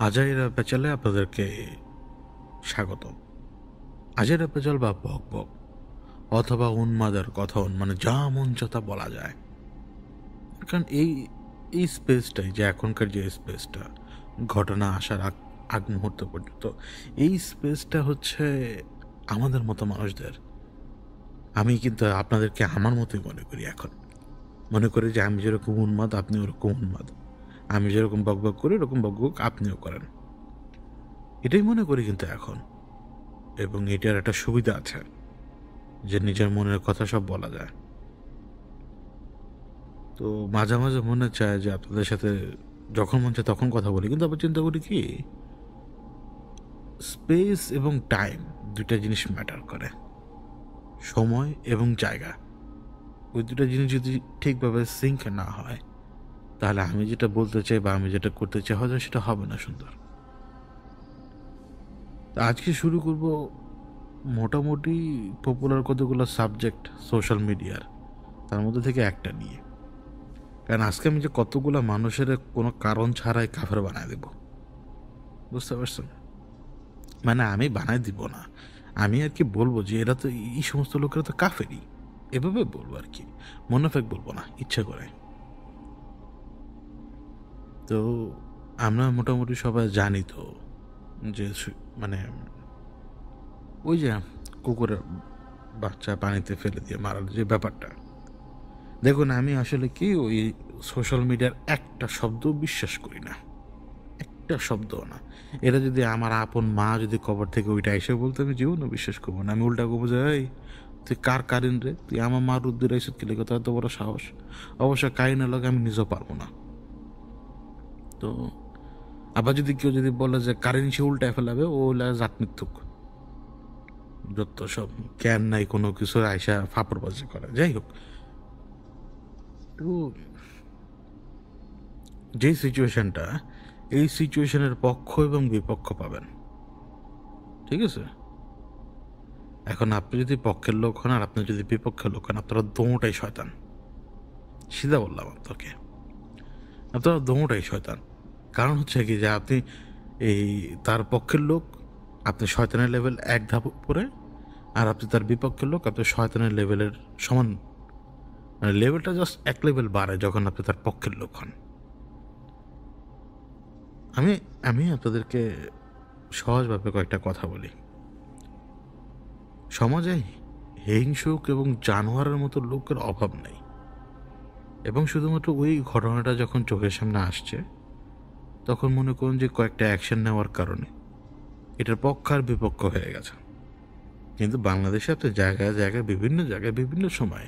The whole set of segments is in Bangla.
আজাইরা পেঁচালে আপনাদেরকে স্বাগত। আজাইরা পেঁচাল বা বক বক অথবা উন্মাদের কথা মানে যা মন চা তা বলা যায়। কারণ এই স্পেসটাই যে এখনকার যে স্পেসটা ঘটনা আসার আগ মুহূর্ত পর্যন্ত এই স্পেসটা হচ্ছে আমাদের মতো মানুষদের। আমি কিন্তু আপনাদেরকে আমার মতোই মনে করি। এখন মনে করি যে আমি যেরকম উন্মাদ আপনি ওরকম উন্মাদ, আমি যেরকম বকবক করি এরকম বকবক আপনিও করেন, এটাই মনে করি কিন্তু এখন। এবং এটার একটা সুবিধা আছে যে নিজের মনের কথা সব বলা যায়। তো মাঝে মাঝে মনে চায় যে আপনাদের সাথে যখন মন চায় তখন কথা বলি, কিন্তু আবার চিন্তা করি কি স্পেস এবং টাইম দুইটা জিনিস ম্যাটার করে। সময় এবং জায়গা, ওই দুটা জিনিস যদি ঠিকভাবে সিঙ্ক না হয় তাহলে আমি যেটা বলতে চাই বা আমি যেটা করতে চাই হয়তো সেটা হবে না সুন্দর। আজকে শুরু করব মোটামুটি পপুলার কতগুলো সাবজেক্ট সোশ্যাল মিডিয়ার, তার মধ্যে থেকে একটা নিয়ে। কারণ আজকে আমি যে কতগুলো মানুষের কোনো কারণ ছাড়াই কাফের বানায় দেব, বুঝতে পারছেন? মানে আমি বানাই দিব না, আমি আর কি বলবো যে এরা তো এই সমস্ত লোকেরা তো কাফেরই, এভাবে বলবো আর কি, মুনাফিক বলবো না ইচ্ছা করে। তো আমরা মোটামুটি সবাই জানি তো যে মানে ওই যে কুকুরের বাচ্চা পানিতে ফেলে দিয়ে মারার যে ব্যাপারটা, দেখুন আমি আসলে কি ওই সোশ্যাল মিডিয়ার একটা শব্দ বিশ্বাস করি না, একটা শব্দও না। এটা যদি আমার আপন মা যদি কবর থেকে ওইটা এসে বলতে আমি জীবনও বিশ্বাস করবো না। আমি উল্টা করবো যে এই তুই কার কারিন রে, তুই আমার মার উদ্দের এসে কিলে কথা এত বড় সাহস। অবশ্য কারিনের লোক আমি নিজেও পারবো না। তো আবার যদি কেউ যদি বলে যে কারিন সে উল্টায় ফেলাবে, ও জাত মিথ্যুক, যত সব জ্ঞান নাই কোনো কিছু আইসা ফাপড়বাজি করে। যাই হোক, তো যেই সিচুয়েশনটা, এই সিচুয়েশনের পক্ষ এবং বিপক্ষ পাবেন, ঠিক আছে? এখন আপনি যদি পক্ষের লোক হন আর আপনি যদি বিপক্ষের লোক হন, আপনারা দোটাই শয়তান। সিধা বললাম আপনাকে, আপনারা দোটাই শয়তান। কারণ হচ্ছে কি যে আপনি এই তার পক্ষের লোক, আপনি শয়তানের লেভেল এক ধাপ উপরে, আর আপনি তার বিপক্ষের লোক, আপনি শয়তানের লেভেলের সমান, মানে লেভেলটা জাস্ট এক লেভেল বাড়ে যখন আপনি তার পক্ষের লোক হন। আমি আমি আপনাদেরকে সহজভাবে কয়েকটা কথা বলি। সমাজে হিংসুক এবং জানোয়ারের মতো লোকের অভাব নেই, এবং শুধুমাত্র ওই ঘটনাটা যখন চোখের সামনে আসছে তখন মনে করুন যে কয়েকটা অ্যাকশন নেওয়ার কারণে এটার পক্ষ আর বিপক্ষ হয়ে গেছে। কিন্তু বাংলাদেশে আপনি জায়গায় জায়গায় বিভিন্ন জায়গায় বিভিন্ন সময়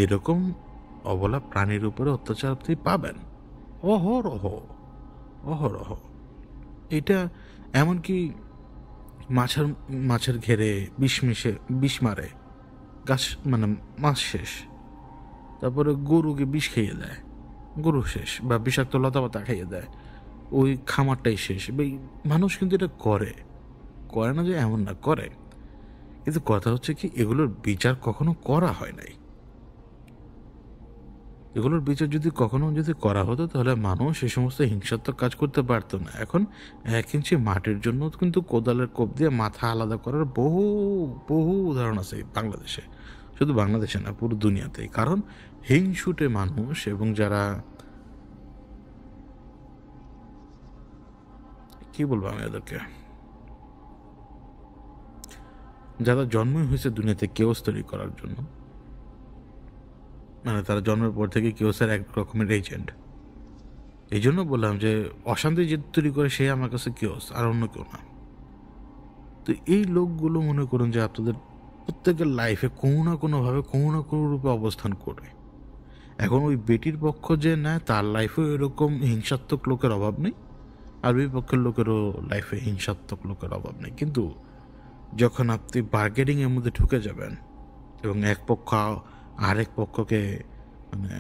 এরকম অবলা প্রাণীর উপরে অত্যাচার আপনি পাবেন অহরহ অহরহ। এটা এমনকি মাছের মাছের ঘেরে বিষ মারে, গাছ মানে মাছ শেষ, তারপরে গরুকে বিষ খাইয়ে দেয়, গরু শেষ, বা বিষাক্ত লতাপাতা খাইয়ে দেয়, ওই খামারটাই শেষ। মানুষ কিন্তু এটা করে, করে না যে এমন না, করে। কিন্তু কথা হচ্ছে কি এগুলোর বিচার কখনো করা হয় নাই। এগুলোর বিচার যদি কখনো যদি করা হতো তাহলে মানুষ এই সমস্ত হিংসাত্মক কাজ করতে পারতো না। এখন 1 ইঞ্চি মাটির জন্য কিন্তু কোদালের কোপ দিয়ে মাথা আলাদা করার বহু বহু উদাহরণ আছে বাংলাদেশে, শুধু বাংলাদেশে না পুরো দুনিয়াতেই। কারণ হিংসুটে মানুষ এবং যারা, কি বলবো আমি ওদেরকে, যারা জন্মই হয়েছে দুনিয়াতে কেওস তৈরি করার জন্য, মানে তারা জন্মের পর থেকে কেওসের এক রকমের এজেন্ট। এই জন্য বললাম যে অশান্তি যে তৈরি করে সে আমার কাছে কেওস, আর অন্য কেউ না। তো এই লোকগুলো মনে করুন যে আপনাদের প্রত্যেকের লাইফে কোনো না কোনোভাবে কোনো না কোনো রূপে অবস্থান করে। এখন ওই বেটির পক্ষ যে নেয় তার লাইফেও এরকম হিংসাত্মক লোকের অভাব নেই, আর বিপক্ষের লোকেরও লাইফে হিংসাত্মক লোকের অভাব নেই। কিন্তু যখন আপনি বার্গেনিংয়ের মধ্যে ঢুকে যাবেন এবং এক পক্ষ আরেক পক্ষকে মানে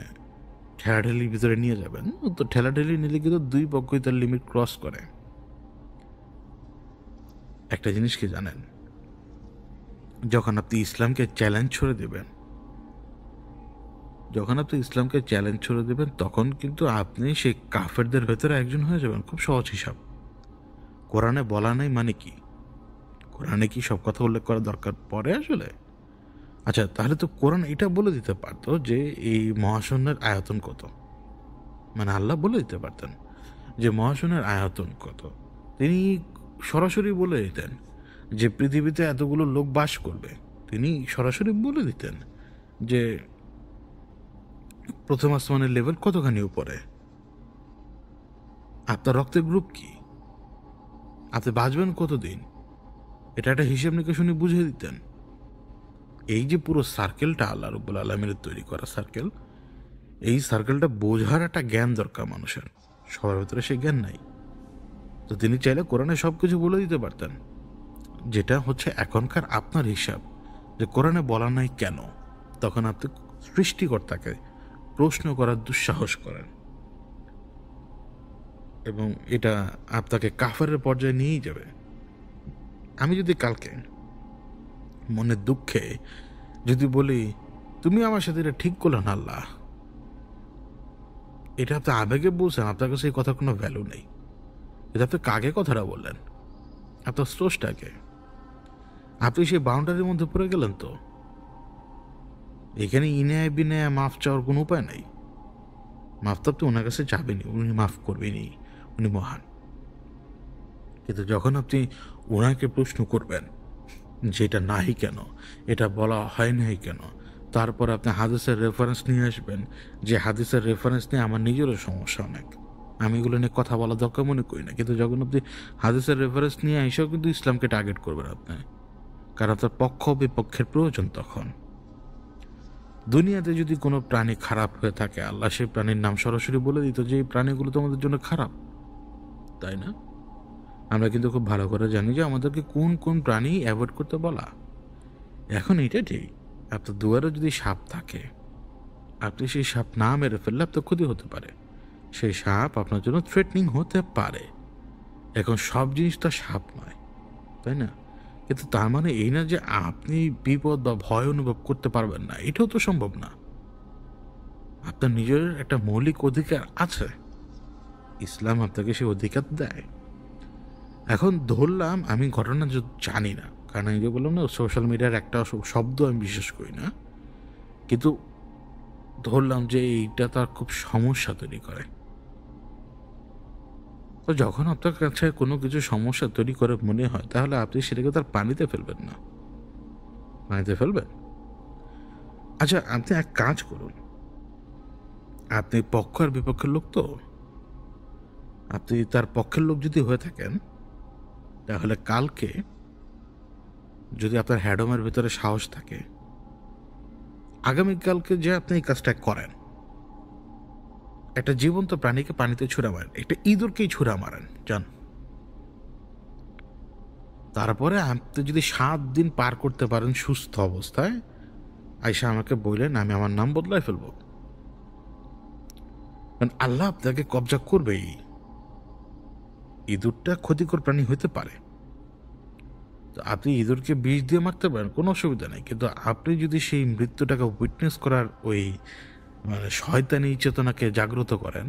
ঠেলাঠেলির ভিতরে নিয়ে যাবেন, তো ঠেলাঠেলি নিলে কিন্তু দুই পক্ষই তার লিমিট ক্রস করে। একটা জিনিস কি জানেন, যখন আপনি ইসলামকে চ্যালেঞ্জ ছড়ে দেবেন, যখন আপনি ইসলামকে চ্যালেঞ্জ ছড়ে দেবেন তখন কিন্তু আপনি সেই কাফেরদের ভেতরে একজন হয়ে যাবেন, খুব সহজ হিসাব। কোরআনে বলা নাই মানে কি? কোরআনে কি সব কথা উল্লেখ করা দরকার পড়ে আসলে? আচ্ছা, তাহলে তো কোরআন এটা বলে দিতে পারতো যে এই মহাশূন্যের আয়তন কত। মানে আল্লাহ বলে দিতে পারতেন যে মহাশূন্যের আয়তন কত। তিনি সরাসরি বলে দিতেন যে পৃথিবীতে এতগুলো লোক বাস করবে। তিনি সরাসরি বলে দিতেন যে প্রথম আসমানের লেভেল কতখানি উপরে, আপনার রক্তের গ্রুপ কি, আপনি বাঁচবেন কতদিন, এটা একটা হিসেব নিকেশ উনি বুঝিয়ে দিতেন। এই যে পুরো সার্কেলটা আল্লাহ রাব্বুল আলামিনের তৈরি করা সার্কেল, এই সার্কেলটা বোঝার একটা জ্ঞান দরকার মানুষের। সবার ভেতরে সেই জ্ঞান নাই। তো তিনি চাইলে কোরআনে সব কিছু বলে দিতে পারতেন, যেটা হচ্ছে এখনকার আপনার হিসাব যে কোরআনে বলা নাই কেন। তখন আপনি সৃষ্টিকর্তাকে প্রশ্ন করার দুঃসাহস করেন এবং এটা আপনাকে কাফেরের পর্যায়ে নিয়েই যাবে। আমি যদি কালকে মনের দুঃখে যদি বলি তুমি আমার সাথে এটা ঠিক করলে না আল্লাহ, এটা আপনি আবেগে বলছেন, আপনার কাছে এই কথার কোনো ভ্যালু নেই। এটা আপনি কাকে কথাটা বললেন? আপনার স্রষ্টাকে। আপনি সেই বাউন্ডারির মধ্যে পড়ে গেলেন। তো এখানে ইনায় বিনায় মাফ চাওয়ার কোনো উপায় নাই। মাফ তো আপনি ওনার কাছে যাবেনি, উনি মাফ করবেনি, উনি মহান। কিন্তু যখন আপনি ওনাকে প্রশ্ন করবেন যে এটা নাই কেন, এটা বলা হয় নাই কেন, তারপর আপনি হাদিসের রেফারেন্স নিয়ে আসবেন যে হাদিসের রেফারেন্স নিয়ে আমার নিজেরও সমস্যা অনেক, আমি এগুলো নিয়ে কথা বলা দরকার মনে করি না। কিন্তু যখন আপনি হাদিসের রেফারেন্স নিয়ে এসেও কিন্তু ইসলামকে টার্গেট করবেন আপনি, কারণ আপনার পক্ষ বিপক্ষের প্রয়োজন। তখন দুনিয়াতে যদি কোনো প্রাণী খারাপ হয়ে থাকে, আল্লাহ সেই প্রাণীর নাম সরাসরি বলে দিত যে এই প্রাণীগুলো তোমাদের জন্য খারাপ, তাই না? আমরা কিন্তু খুব ভালো করে জানি যে আমাদেরকে কোন কোন প্রাণী অ্যাভয়েড করতে বলা। এখন এটা ঠিক, আপনার দুয়ারে যদি সাপ থাকে, আপনি সেই সাপ না মেরে ফেললে আপনার ক্ষতি হতে পারে। সেই সাপ আপনার জন্য থ্রেটনিং হতে পারে। এখন সব জিনিস তো সাপ নয়, তাই না? কিন্তু তার মানে এই না যে আপনি বিপদ বা ভয় অনুভব করতে পারবেন না, এটাও তো সম্ভব না। আপনার নিজের একটা মৌলিক অধিকার আছে, ইসলাম আপনাকে সেই অধিকার দেয়। এখন ধরলাম আমি ঘটনা জানি না, কারণ আমি যে বললাম না সোশ্যাল মিডিয়ার একটা শব্দ আমি বিশ্বাস করি না, কিন্তু ধরলাম যে এইটা তার খুব সমস্যা তৈরি করে। তো যখন আপনার কাছে কোনো কিছু সমস্যা তৈরি করে মনে হয়, তাহলে আপনি সেটাকে তার পানিতে ফেলবেন না। পানিতে ফেলবেন? আচ্ছা, আপনি এক কাজ করুন, আপনি পক্ষ আর বিপক্ষের লোক তো, আপনি তার পক্ষের লোক যদি হয়ে থাকেন, তাহলে কালকে যদি আপনার হ্যাডমের ভিতরে সাহস থাকে, আগামীকালকে যে আপনি এই কাজটা করেন, একটা জীবন্ত প্রাণীকে পানিতে ছুঁড়া মারেন, একটা ইঁদুরকেই ছুঁড়া মারেন যান, তারপরে আপনি যদি 7 দিন পার করতে পারেন সুস্থ অবস্থায়, আইসা আমাকে বললেন, আমি আমার নাম বদলায় ফেলবো। কারণ আল্লাহ আপনাকে কবজা করবেই। ইঁদুরটা ক্ষতিকর প্রাণী হতে পারে, তো আপনি ইঁদুরকে বিষ দিয়ে মারতে পারেন, কোনো অসুবিধা নেই। কিন্তু আপনি যদি সেই মৃত্যুটাকে উইটনেস করার ওই মানে শয়তানি চেতনাকে জাগ্রত করেন,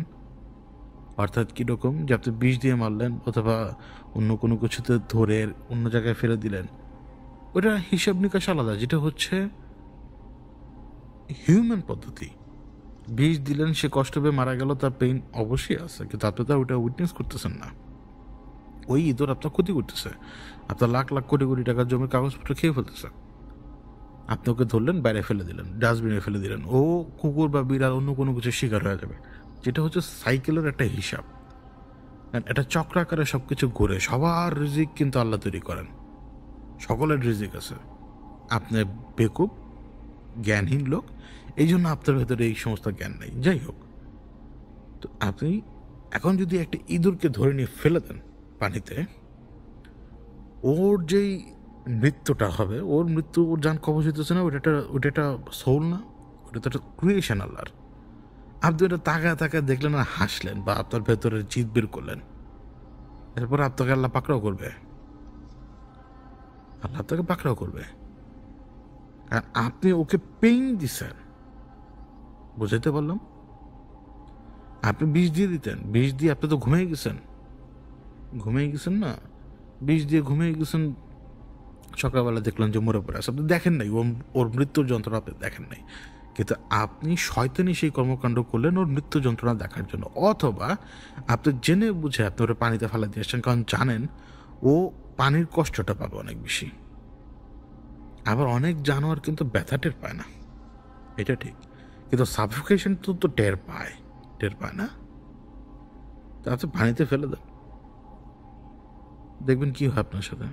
অর্থাৎ কীরকম যে আপনি বিষ দিয়ে মারলেন অথবা অন্য কোনো কিছুতে ধরে অন্য জায়গায় ফেলে দিলেন, ওটা হিসাব নিকাশ আলাদা। যেটা হচ্ছে হিউম্যান পদ্ধতি, বিষ দিলেন, সে কষ্ট পেয়ে মারা গেল, তার পেইন অবশ্যই আছে, কিন্তু আপনি তো ওটা উইটনেস করতেছেন না। ওই ইঁদুর আপনার ক্ষতি করতেছে, আপনার লাখ লাখ কোটি কোটি টাকার জমির কাগজপত্র খেয়ে ফেলতেছে। আপনি ওকে ধরলেন, বাইরে ফেলে দিলেন, ডাস্টবিনে ফেলে দিলেন, ও কুকুর বা বিড়াল অন্য কোনো কিছুর শিকার হয়ে যাবে। যেটা হচ্ছে সাইকেলের একটা হিসাব, এটা চক্রাকারে সব কিছু ঘুরে। সবার রিজিক কিন্তু আল্লাহ তৈরি করেন, সকলের রিজিক আছে। আপনি বেকুব জ্ঞানহীন লোক, এই জন্য আপনার ভেতরে এই সমস্ত জ্ঞান নেই। যাই হোক, তো আপনি এখন যদি একটা ইঁদুরকে ধরে নিয়ে ফেলে দেন পানিতে, ওর যেই মৃত্যুটা হবে, ওর মৃত্যু, ওর যান কবজ হইতেছে না, ওটা একটা সোল না, ওটা তো একটা ক্রিয়েশন আল্লাহর। আপনি ওটা তাকায় তাকায় দেখলেন আর হাসলেন বা আপনার ভেতরে জিদ বের করলেন, এরপর আপনাকে আল্লাহ পাকড়াও করবে। আল্লাহ আপনাকে পাকড়াও করবে, আর আপনি ওকে পেইন দিছেন। বুঝাইতে পারলাম? আপনি বিষ দিয়ে দিতেন, বিষ দিয়ে আপনি তো ঘুমিয়ে গেছেন, ঘুমিয়ে গেছেন না, বিষ দিয়ে ঘুমিয়ে গেছেন, সকালবেলা দেখলেন যে মরে পড়ে আছে, আপনি দেখেন নাই ওর মৃত্যুর যন্ত্রণা আপনি দেখেন নাই, কিন্তু আপনি শয়তানি সেই কর্মকাণ্ড করলেন ওর মৃত্যু যন্ত্রণা দেখার জন্য, অথবা আপনি জেনে বুঝে আপনি ওরা পানিতে ফেলা দিয়েছেন কারণ জানেন ও পানির কষ্টটা পাবে অনেক বেশি। আবার অনেক জানোয়ার কিন্তু ব্যথা টের পায় না, এটা ঠিক, কিন্তু সাফোকেশন তো টের পায় না। তা আপনি পানিতে ফেলে দেন, দেখবেন কি হয় আপনার সাথে।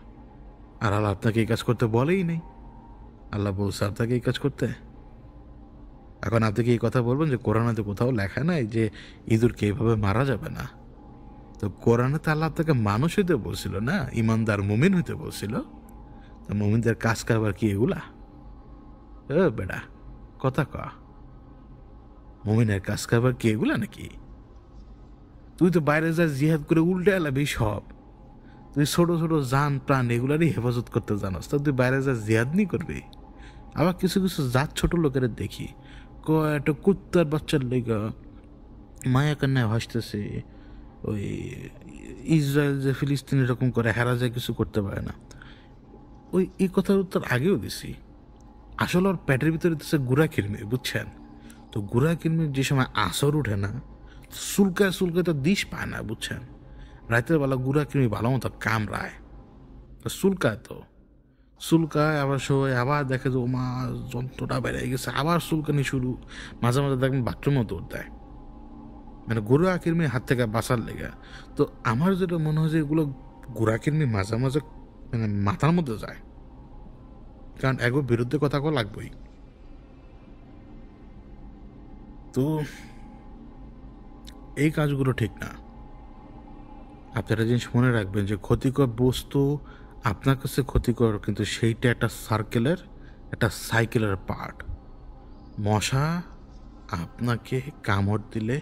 আর আল্লাহ আপনাকে এই কাজ করতে বলেই নেই, আল্লাহ বলছে আপনাকে এই কাজ করতে। এখন আপনি কি এই কথা বলবেন যে কোরআনে কোথাও লেখা নাই যে ইঁদুরকে এইভাবে মারা যাবে না? তো কোরআনে তো আল্লাহ আপনাকে মানুষ হইতে বলছিল না, ইমানদার মুমিন হইতে বলছিল। তো মুমিনদের কাজ কারবার কি এগুলা? বেটা কথা ক, মুমিনের কাজ কারবার কি এগুলা নাকি? তুই তো বাইরে যা জিহাদ করে উল্টে এলাবি সব, তুই ছোট ছোট জান প্রাণ এগুলারই হেফাজত করতে জানাস, তো তুই বাইরে যা জিহাদ নি করবি। আবার কিছু কিছু জাত ছোট লোকের দেখি একটা কুত্তার বাচ্চার লেগা মায়া কান্নায় ভাসতেছে, ওই ইসরায়েল যে ফিলিস্তিন এরকম করে হেরা যায় কিছু করতে পারে না। ওই এই কথার উত্তর আগেও দিছি, আসলে ওর পেটের ভিতরে দিচ্ছে গুড়া কিরমি, বুঝছেন? তো গুড়া কিরমির যে সময় আসর উঠে না, চুলকায় তো দিশ পায় না, বুঝছেন? রাতের বেলা গুড়া কিরমি ভালো মতো কামড়ায়, তো চুলকায় আবার সবাই আবার দেখে যে ও মা যন্ত্রটা বেড়ে গেছে, আবার চুলকানি শুরু, মাঝে মাঝে দেখবেন বাথরুমও দৌড় দেয়, মানে গুড়া কিরমির হাত থেকে বাঁচার লেগে। তো আমার যেটা মনে হয় যে এগুলো গুড়া কিরমি মাঝে মাঝে মানে মাথার মধ্যে যায়, কারণ একবার বিরুদ্ধে কথা কওয়া লাগবেই। তো এই কাজগুলো ঠিক না। আপনারা জিনিস মনে রাখবেন যে ক্ষতিকর বস্তু আপনার কাছে ক্ষতিকর, কিন্তু সেইটা একটা সার্কেলের, একটা সাইকেলের পার্ট। মশা আপনাকে কামড় দিলে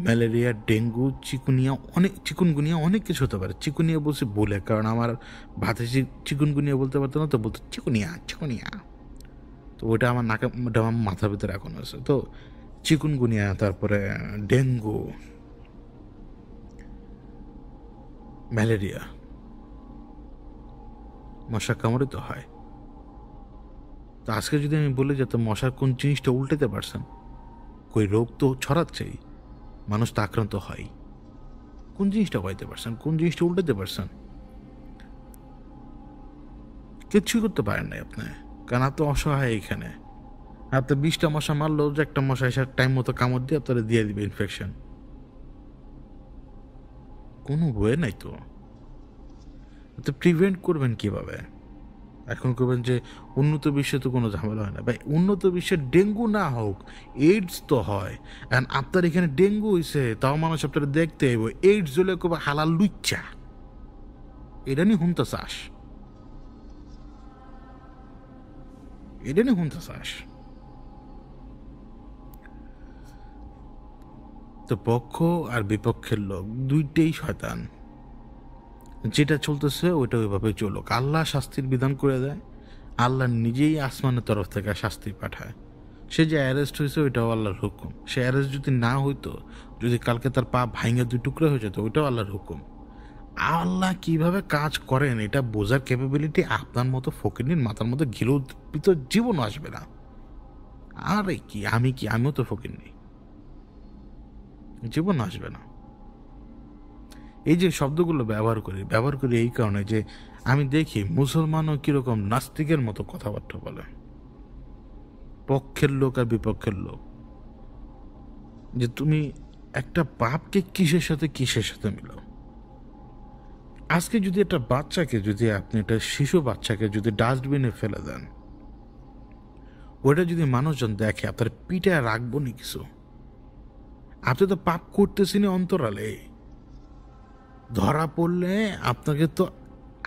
ম্যালেরিয়া, ডেঙ্গু, চিকুনগুনিয়া অনেক কিছু হতে পারে। চিকুনিয়া বলছি বলে, কারণ আমার ভাতে চিকুনগুনিয়া বলতে পারতো না, তো বলতো চিকুনিয়া। তো ওটা আমার আমার মাথার ভিতরে এখন আছে। তো চিকুনগুনিয়া, তারপরে ডেঙ্গু, ম্যালেরিয়া, মশা কামড়ে তো হয়। তো আজকে যদি আমি বলি যে তো মশার কোন জিনিসটা উল্টাতে পারছেন, কই রোগ তো ছড়াচ্ছেই, মানুষ তো আক্রান্ত হয়, কোন জিনিসটা পাইতে পারছেন, কোন জিনিসটা উল্টাতে পারছেন? কিচ্ছুই করতে পারেন নাই আপনি, কারণ আপনি অসহায়। এখানে আপনি 20টা মশা মারলেও যে একটা মশা এসে টাইম মতো কামড় দিয়ে আপনারা দিয়ে দিবে ইনফেকশন, কোনো বয়ে নাই। তো আপনি প্রিভেন্ট করবেন কিভাবে? এখন করবেন যে উন্নত বিশ্বে তো কোনো ঝামেলা হয় না ভাই, উন্নত বিশ্বে ডেঙ্গু না হোক, এইডস তো হয়। অ্যান্ড আপনার এখানে ডেঙ্গু হয়েছে, তাও মানুষ আপনারা দেখতে হইব, এইডস হলে খুব হালাল লুচ্চা, এটা নিয়ে হুমতে চাস, এটা নিয়ে হুমতে চাস। তো পক্ষ আর বিপক্ষের লোক দুইটাই শয়তান, যেটা চলতেছে ওইটা ওইভাবে চলুক। আল্লাহ শাস্তির বিধান করে দেয়, আল্লাহ নিজেই আসমানের তরফ থেকে শাস্তি পাঠায়। সে যে অ্যারেস্ট হয়েছে ওইটাও আল্লাহর হুকুম, সে অ্যারেস্ট যদি না হইতো, যদি কালকে তার পা ভাঙে 2 টুকরো হয়ে যেত, ওইটাও আল্লাহর হুকুম। আল্লাহ কিভাবে কাজ করেন এটা বোঝার ক্যাপাবিলিটি আপনার মতো ফকিরনির মাথার মধ্যে ঘিরোপিত জীবনও আসবে না। আরে কি আমিও তো ফকিরনি, জীবন আসবে না। এই যে শব্দগুলো ব্যবহার করি এই কারণে যে আমি দেখি মুসলমানও কিরকম নাস্তিকের মতো কথাবার্তা বলে, পক্ষের লোক আর বিপক্ষের লোক, যে তুমি একটা পাপকে কিসের সাথে মিলাও। আজকে যদি একটা বাচ্চাকে, যদি আপনি একটা শিশু বাচ্চাকে যদি ডাস্টবিনে ফেলে দেন, ওটা যদি মানুষজন দেখে, আপনার পিঠে রাখবো নি কিছু? আপনি তো পাপ করতেছেন অন্তরালে, ধরা পড়লে আপনাকে তো,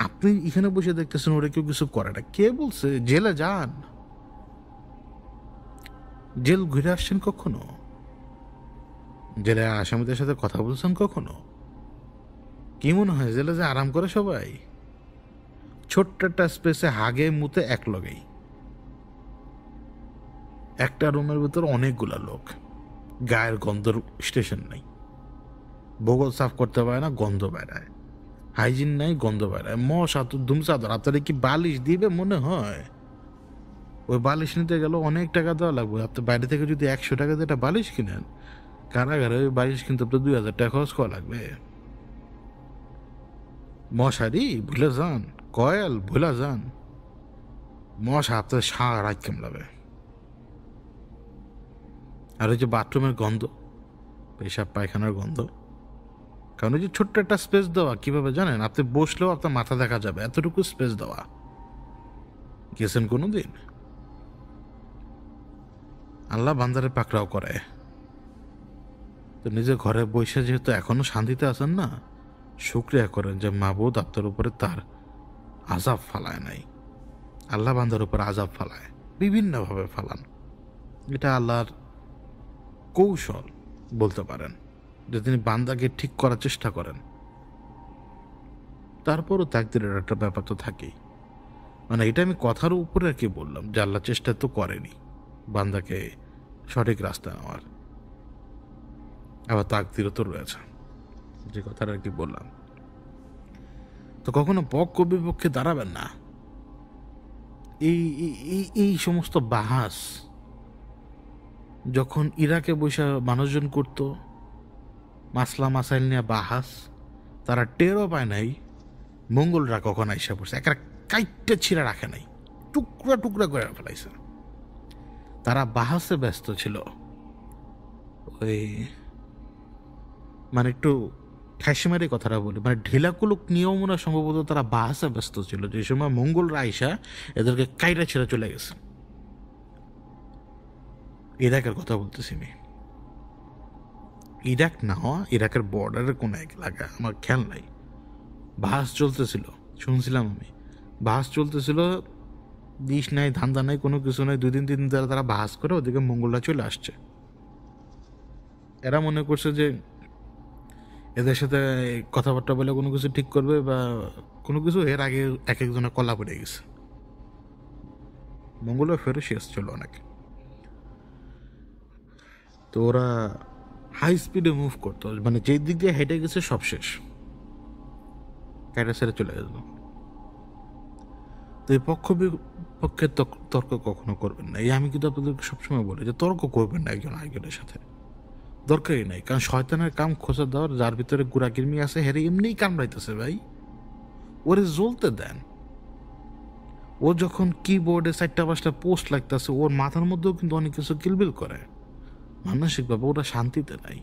আপনি এখানে বসে দেখতেছেন ওরা কেউ কিছু করে না, কে বলছে? জেলে যান, জেল ঘুরে আসছেন কখনো? জেলে আসামিদের সাথে কথা বলছেন কখনো? কি মনে হয় জেলে যে আরাম করে সবাই? ছোট্ট একটা স্পেসে হাগে মুতে এক লগেই, একটা রুমের ভিতর অনেকগুলা লোক, গায়ের গন্ধর স্টেশন নাই, বগল সাফ করতে পারে না, গন্ধ বেড়ায়। হাইজিন নাই, গন্ধ বেড়ায়, মশা তো ধুমচাদর। আপনারা কি বালিশ দিবে মনে হয়? ওই বালিশ নিতে গেল অনেক টাকা দেওয়া লাগবে। আপনি বাইরে থেকে যদি 100 টাকা দিয়ে একটা বালিশ কিনেন, কারাগারে ওই বালিশ কিন্তু আপনার 2000 টাকা খরচ করা লাগবে। মশারি ভুলে যান, কয়েল ভুলে যান, মশা আপনার সারা রাত কামড়াবে। আর ওই যে বাথরুমের গন্ধ, পেশাব পায়খানার গন্ধ। কারণ ওই যে ছোট্ট একটা স্পেস দেওয়া, কিভাবে জানেন? আপনি বসলেও আপনার মাথা দেখা যাবে, এতটুকু স্পেস দেওয়া। গেছেন কোনো দিন? আল্লাহ বান্দারে পাকড়াও করে। তো নিজের ঘরে বসে যেহেতু এখনো শান্তিতে আছেন না, শুকরিয়া করেন যে মাবুদ আপনার উপরে তার আজাব ফালায় নাই। আল্লাহ বান্দার উপর আজাব ফালায়, বিভিন্নভাবে ফালান। এটা আল্লাহর কৌশল বলতে পারেন, যে তিনি বান্দাকে ঠিক করার চেষ্টা করেন। তারপরও তাকদীরের একটা ব্যাপার তো থাকেই। মানে এটা আমি কথার উপরে আর কি বললাম, যে আল্লাহ চেষ্টা তো করেনি বান্দাকে সঠিক রাস্তায় নেওয়ার, আবার তাকদীরও তো রয়েছে, যে কথাটা আর কি বললাম। তো কখনো পক্ষ বিপক্ষে দাঁড়াবেন না। এই এই এই সমস্ত বাহাস যখন ইরাকে বসে মানুষজন করত, মাসলা মাসাইল নিয়ে বাহাস, তারা টেরও পায় নাই মঙ্গলরা কখন আইসা পড়ছে। একটা কাইটটা ছিঁড়ে রাখে নাই, টুকরা টুকরা করে ফেলাইছে। তারা বাহাসে ব্যস্ত ছিল। ওই মানে একটু ঠাইসিমারি কথাটা বলি, মানে ঢিলাকুলুক নিয়েও মনে সম্ভবত তারা বাহাসে ব্যস্ত ছিল, যে সময় মঙ্গলরা আইসা এদেরকে কাইটা ছেড়ে চলে গেছে। ইরাকের কথা বলতেছি আমি। ইরাক না হওয়া, ইরাকের বর্ডারের কোনো এক এলাকা, আমার খেয়াল নাই। বাহাস চলতেছিল, শুনছিলাম আমি। বাহাস চলতেছিল, দিশ নাই, ধান্দা নাই, কোনো কিছু নাই। 2 দিন 3 দিন ধরে তারা বাহাস করে ওদিকে মঙ্গলরা চলে আসছে। এরা মনে করছে যে এদের সাথে কথাবার্তা বলে কোনো কিছু ঠিক করবে বা কোনো কিছু। এর আগে এক একজনের কলা পড়ে গেছে। মঙ্গলের ফেরোসিয়াস ছিল অনেক। তো ওরা হাই স্পিডে মুভ করতো, মানে যে দিক দিয়ে হেঁটে গেছে সব শেষ, কাইটা ছেড়ে চলে গেল। তো এই পক্ষ বিপক্ষের তর্ক কখনো করবেন না। এই আমি কিন্তু আপনাদেরকে সবসময় বলি যে তর্ক করবেন না একজন আরেকজনের সাথে, দরকারই নাই। কারণ শয়তানের কাম খোঁজা দেওয়ার, যার ভিতরে গুড়া কিরমি আছে হেরে এমনিই কামড়াইতেছে ভাই, ওরে জ্বলতে দেন। ও যখন কিবোর্ডে 4-5টা পোস্ট লাগতেছে, ওর মাথার মধ্যেও কিন্তু অনেক কিছু কিলবিল করে মানসিকভাবে। ওরা শান্তিতে নাই,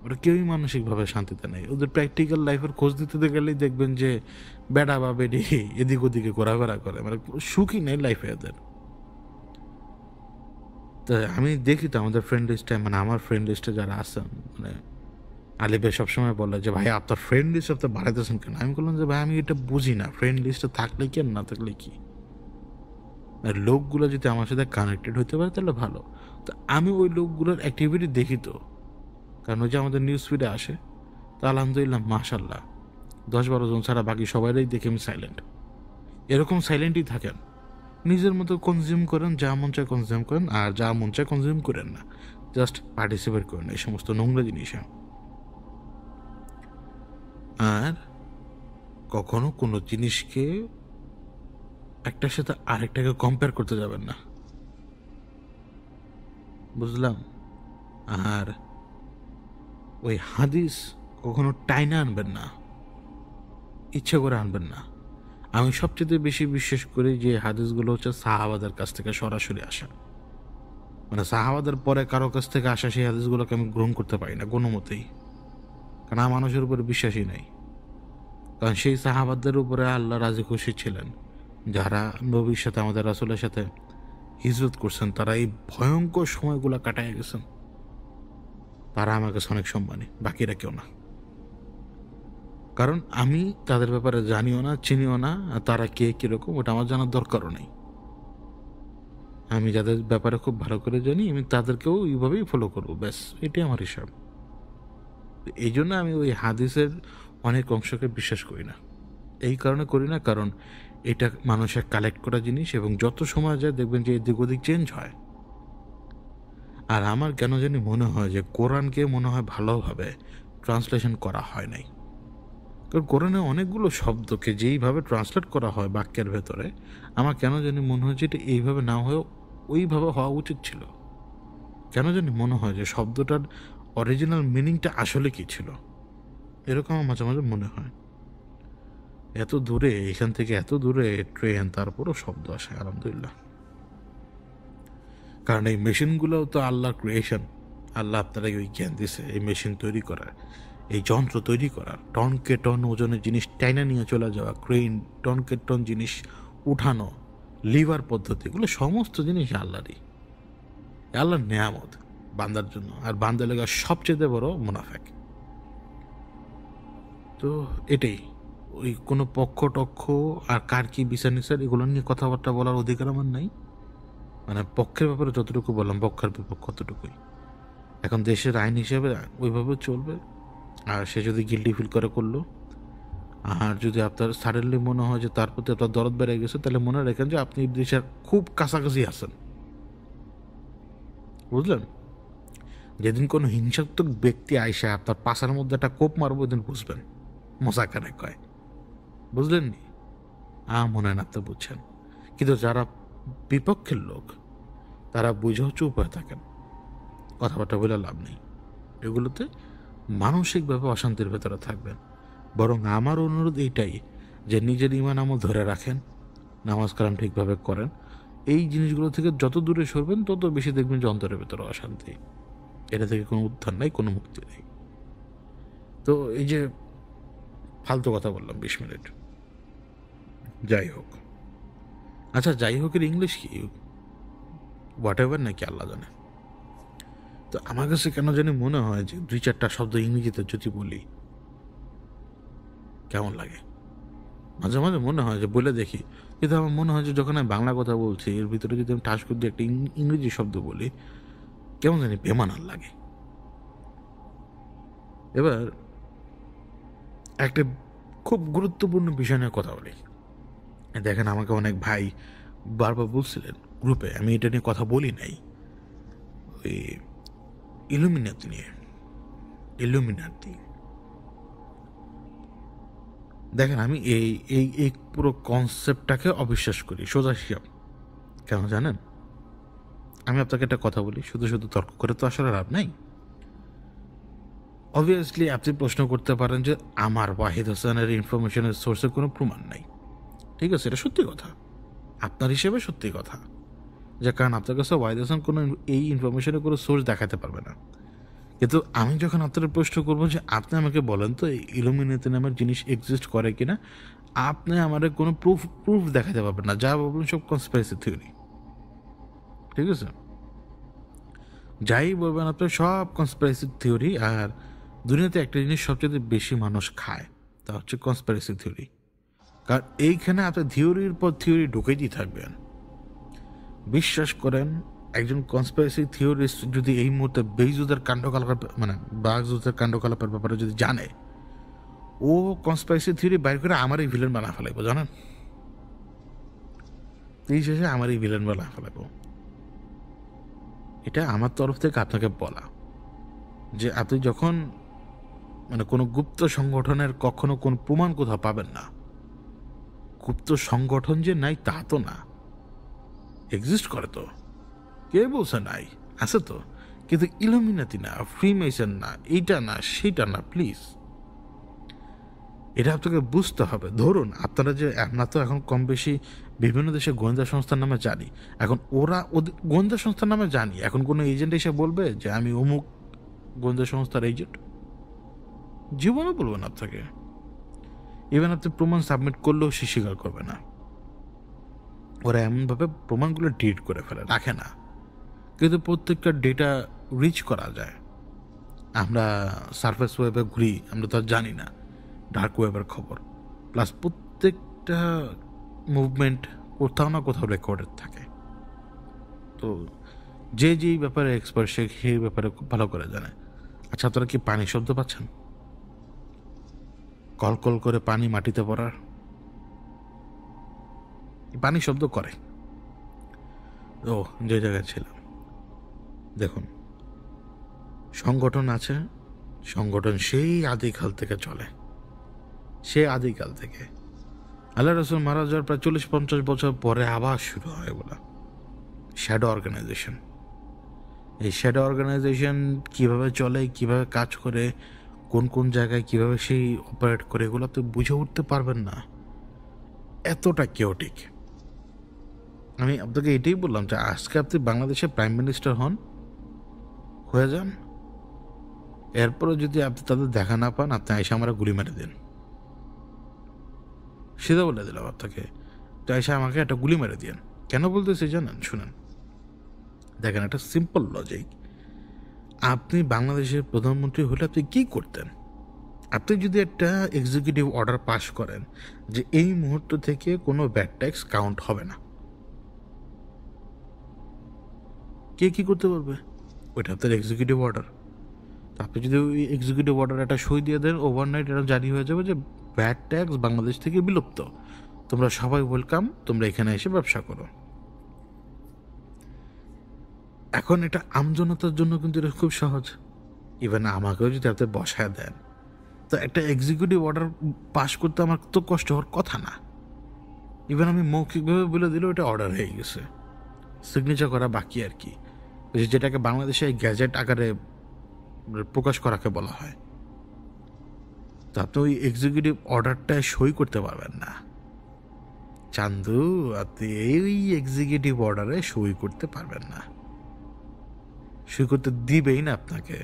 ওরা কেউই মানসিকভাবে শান্তিতে নাই। ওদের প্র্যাকটিক্যাল লাইফের খোঁজ দিতে গেলেই দেখবেন যে বেড়া বা বেডি এদিক ওদিকে ঘোরাফেরা করে, মানে সুখী নেই লাইফে এদের। তো আমি দেখি তো আমাদের ফ্রেন্ড লিস্টে, মানে আমার ফ্রেন্ড লিস্টে যারা আছেন, মানে আলিফে সবসময় বলে যে ভাই আপনার ফ্রেন্ড লিস্ট আপনি বাড়াইতেছেন কেন? আমি বললাম যে ভাই আমি এটা বুঝি না, ফ্রেন্ড লিস্টে থাকলে কি আর না থাকলে কি। আর লোকগুলো যদি আমার সাথে কানেক্টেড হইতে পারে তাহলে ভালো। তো আমি ওই লোকগুলোর অ্যাক্টিভিটি দেখি তো, কারণ ওই যে আমাদের নিউজ ফিডে আসে। তো আলহামদুলিল্লাহ মাশাল্লাহ 10-12 জন ছাড়া বাকি সবাইরাই দেখে আমি সাইলেন্ট। এরকম সাইলেন্টই থাকেন, নিজের মতো কনজিউম করেন, যা মন চায় কনজিউম করেন, আর যা মন চায় কনজিউম করেন না, জাস্ট পার্টিসিপেট করেন এই সমস্ত নোংরা জিনিসে। আর কখনো কোনো জিনিসকে একটার সাথে আরেকটাকে কম্পেয়ার করতে যাবেন না, বুঝলাম? আর ওই হাদিস কখনো টাইনা আনবেন না, ইচ্ছে করে আনবেন না। আমি সবচেয়ে বেশি বিশ্বাস করি যে হাদিসগুলো হচ্ছে সাহাবাদের কাছ থেকে সরাসরি আসা, মানে সাহাবাদের পরে কারো কাছ থেকে আসা সেই হাদিসগুলোকে আমি গ্রহণ করতে পারি না কোনো মতেই। কারণ আমার মানুষের উপরে বিশ্বাসই নাই। কারণ সেই সাহাবাদের উপরে আল্লাহ রাজি খুশি ছিলেন, যারা নবীর সাথে, আমাদের রাসূলের সাথে হিজরত করছেন, তারা এই ভয়ঙ্কর সময়গুলো কাটায় গেছেন। তারা আমার কাছে অনেক সম্মানী, বাকিরা কেউ না। কারণ আমি তাদের ব্যাপারে জানিও না, চিনিও না, আর তারা কে কীরকম ওটা আমার জানার দরকারও নেই। আমি যাদের ব্যাপারে খুব ভালো করে জানি, আমি তাদেরকেও এইভাবেই ফলো করবো, ব্যাস এটাই আমার হিসাব। এই জন্য আমি ওই হাদিসের অনেক অংশকে বিশ্বাস করি না। এই কারণে করি না, কারণ এটা মানুষের কালেক্ট করা জিনিস, এবং যত সময় যায় দেখবেন যে এদিক ওদিক চেঞ্জ হয়। আর আমার কেন জানি মনে হয় যে কোরআনকে মনে হয় ভালোভাবে ট্রান্সলেশন করা হয় নাই। কারণ কোরআনে অনেকগুলো শব্দকে যেইভাবে ট্রান্সলেট করা হয় বাক্যের ভেতরে, আমার কেন জানি মনে হয় যে এটা এইভাবে না হয়েও ওইভাবে হওয়া উচিত ছিল। কেন জানি মনে হয় যে শব্দটার অরিজিনাল মিনিংটা আসলে কী ছিল, এরকম আমার মাঝে মাঝে মনে হয়। এত দূরে, এখান থেকে এত দূরে ট্রেন, তারপরও শব্দ আসে, আলহামদুলিল্লাহ। কারণ এই মেশিনগুলোও তো আল্লাহর ক্রিয়েশন। আল্লাহ আপনারা ওই জ্ঞান দিছে এই মেশিন তৈরি করার, এই যন্ত্র তৈরি করার, টনকে টন ওজনের জিনিস টাইনা নিয়ে চলে যাওয়া, ক্রেন, টনকে টন জিনিস উঠানো, লিভার পদ্ধতি, এগুলো সমস্ত জিনিস আল্লাহরই। আল্লাহর নেয়ামত বান্দার জন্য, আর বান্দা লেগা সবচেয়ে বড় মুনাফেক। তো এটাই, ওই কোনো পক্ষ টক্ষ আর কার কি বিচার নিচার এগুলো নিয়ে কথাবার্তা বলার অধিকার আমার নাই। মানে পক্ষের ব্যাপারে যতটুকু বললাম, পক্ষের বিপক্ষ ততটুকুই। এখন দেশের আইন হিসেবে ওইভাবে চলবে। আর সে যদি গিল্টি ফিল করে করলো, আর যদি আপনার সাডেনলি মনে হয় যে তার প্রতি আপনার দরদ বেড়ে গেছে, তাহলে মনে রাখেন যে আপনি দেশের খুব কাছাকাছি আছেন, বুঝলেন? যেদিন কোনো হিংসাত্মক ব্যক্তি আইসা আপনার পাশার মধ্যে একটা কোপ মারবো, ওই দিন বুঝবেন মজাকারে কয়, বুঝলেন নি? মনে হয় না আপনি বুঝছেন। কিন্তু যারা বিপক্ষের লোক, তারা বুঝেও চুপ হয়ে থাকেন, কথাবার্তা বলে লাভ নেই। এগুলোতে মানসিকভাবে অশান্তির ভেতরে থাকবেন। বরং আমার অনুরোধ এইটাই যে নিজের ইমান আমল ধরে রাখেন, নামাজ কালাম ঠিকভাবে করেন। এই জিনিসগুলো থেকে যত দূরে সরবেন তত বেশি দেখবেন যে অন্তরের ভেতরে অশান্তি, এটা থেকে কোনো উত্থান নাই, কোনো মুক্তি নেই। তো এই যে ফালতু কথা বললাম 20 মিনিট, যাই হোক। আচ্ছা, যাই হোক এর ইংলিশ কি? হোয়াট এভার নাকি আল্লাহ জানে। তো আমার কাছে কেন জানি মনে হয় যে 2-4টা শব্দ ইংরেজিতে যদি বলি কেমন লাগে। মাঝে মাঝে মনে হয় যে বলে দেখি, কিন্তু আমার মনে হয় যে যখন আমি বাংলা কথা বলছি, এর ভিতরে যদি আমি ঠাস করে দিয়ে একটা ইংরেজি শব্দ বলি, কেমন জানি বেমানান লাগে। এবার একটা খুব গুরুত্বপূর্ণ বিষয় নিয়ে কথা বলি। দেখেন, আমাকে অনেক ভাই বারবার বলছিলেন গ্রুপে, আমি এটা নিয়ে কথা বলি নাই, ওই ইলুমিনাতি নিয়ে। ইলুমিনাতি, দেখেন আমি এই এই এই পুরো কনসেপ্টটাকে অবিশ্বাস করি, সোজা হিসাব। কেন জানেন? আমি আপনাকে একটা কথা বলি, শুধু শুধু তর্ক করে তো আসলে লাভ নাই। অবভিয়াসলি আপনি প্রশ্ন করতে পারেন যে আমার ওয়াহিদ হাসানের ইনফরমেশনের সোর্সের কোনো প্রমাণ নাই। ঠিক আছে, এটা সত্যি কথা, আপনার হিসেবে সত্যি কথা, যে কারণ আপনার কাছে ওয়াহিদ হাসান কোনো এই ইনফরমেশনের কোনো সোর্স দেখাতে পারবে না। কিন্তু আমি যখন আপনার প্রশ্ন করবো যে আপনি আমাকে বলেন তো এই ইলুমিনাতি নামের জিনিস এক্সিস্ট করে কিনা, আপনি আমাদের কোনো প্রুফ দেখাতে পারবেন না, যা বলবেন সব কনস্পিরেসি থিওরি। ঠিক আছে, যাই বলবেন আপনার সব কনস্পিরেসি থিওরি। আর দুনিয়াতে একটা জিনিস সবচেয়ে বেশি মানুষ খায়, তা হচ্ছে কনস্পিরেসি থিওরি। কারণ এইখানে আপনি থিওরির পর থিওরি ঢুকেই থাকবেন। বিশ্বাস করেন, একজন কনস্পিরেসি থিওরিস্ট যদি এই মুহূর্তে বেইজুদের কাণ্ডকলাপ, মানে বাগজুদের কাণ্ডকলাপের ব্যাপারে যদি জানে, ও কনস্পিরেসি থিওরি বাইর করে আমার এই ভিলেন বানা ফেলাইব, জানেন? এই শেষে আমার এই ভিলেন বানা ফেলাইব। এটা আমার তরফ থেকে আপনাকে বলা, যে আপনি যখন মানে কোনো গুপ্ত সংগঠনের কখনো কোন প্রমাণ কোথাও পাবেন না। গুপ্ত সংগঠন যে নাই তা তো না, এক্সিস্ট করে তো, কে বলছে নাই, আছে তো। কিন্তু ইলুমিনাতি না, ফ্রিমেসন না, এইটা না, সেইটা না, প্লিজ এটা আপনাকে বুঝতে হবে। ধরুন আপনারা যে, আমরা তো এখন কম বেশি বিভিন্ন দেশে গোয়েন্দা সংস্থার নামে জানি। এখন ওরা ওদের গোয়েন্দা সংস্থার নামে জানি, এখন কোনো এজেন্ট এসে বলবে যে আমি অমুক গোয়েন্দা সংস্থার এজেন্ট? জীবনে বলবেন আপনাকে। ইভেন আপনি প্রমাণ সাবমিট করলেও সে স্বীকার করবে না। ওরা এমনভাবে প্রমাণগুলো ডিলিট করে ফেলে, রাখে না। কিন্তু প্রত্যেকটা ডেটা রিচ করা যায়। আমরা সারফেস ওয়েবে ঘুরি, আমরা তো আর জানি না ডার্ক ওয়েবের খবর। প্লাস প্রত্যেকটা মুভমেন্ট কোথাও না কোথাও রেকর্ডেড থাকে। তো যে যেই ব্যাপারে এক্সপার্ট, সে সেই ব্যাপারে খুব ভালো করে জানে। আচ্ছা, আপনারা কি পানি শব্দ পাচ্ছেন? কল কল করে পানি মাটিতে পড়ার পানি শব্দ করে। ও, যে জায়গায় ছিলাম, দেখুন সংগঠন আছে, সংগঠন সেই আদিকাল থেকে চলে। সে আদিকাল থেকে। আল্লাহ রসুল মারা যাওয়ার প্রায় 40-50 বছর পরে আবার শুরু হয় এগুলো শ্যাডো অর্গানাইজেশন। এই শ্যাডো অর্গানাইজেশন কীভাবে চলে, কীভাবে কাজ করে, কোন কোন জায়গায় কীভাবে সেই অপারেট করে, এগুলো আপনি বুঝে উঠতে পারবেন না, এতটা কেওটিক। আমি আপনাকে এটাই বললাম যে আজকে আপনি বাংলাদেশের প্রাইম মিনিস্টার হয়ে যান, এরপরে যদি আপনি তাদের দেখা না পান, আপনি আইসা আমরা গুলি মেরে দিন। সেটা বলে দিলাম আপনাকে, তো আইসা আমাকে একটা গুলি মেরে দিন। কেন বলতেছি জানেন? শুনেন, দেখেন, একটা সিম্পল লজিক। আপনি বাংলাদেশের প্রধানমন্ত্রী হলে আপনি কী করতেন? আপনি যদি একটা এক্সিকিউটিভ অর্ডার পাস করেন যে এই মুহূর্ত থেকে কোনো ভ্যাট ট্যাক্স কাউন্ট হবে না, কে কী করতে পারবে? ওইটা আপনার এক্সিকিউটিভ অর্ডার। আপনি যদি ওই এক্সিকিউটিভ অর্ডার একটা সই দিয়ে দেন, ওভারনাইট এটা জারি হয়ে যাবে যে ভ্যাট ট্যাক্স বাংলাদেশ থেকে বিলুপ্ত, তোমরা সবাই ওয়েলকাম, তোমরা এখানে এসে ব্যবসা করো। এখন এটা আমজনতার জন্য কিন্তু এটা খুব সহজ। ইভেন আমাকেও যদি আপনি বসায় দেন, তো একটা এক্সিকিউটিভ অর্ডার পাস করতে আমার তো কষ্ট হওয়ার কথা না। ইভেন আমি মৌখিকভাবে বলে দিলেও এটা অর্ডার হয়ে গেছে, সিগনেচার করা বাকি আর কি, যেটাকে বাংলাদেশে গ্যাজেট আকারে প্রকাশ করাকে বলা হয়। তো আপনি ওই এক্সিকিউটিভ অর্ডারটায় সই করতে পারবেন না চান্দু, আপনি এই এক্সিকিউটিভ অর্ডারে সই করতে পারবেন না, সই করতে দিবেই না আপনাকে।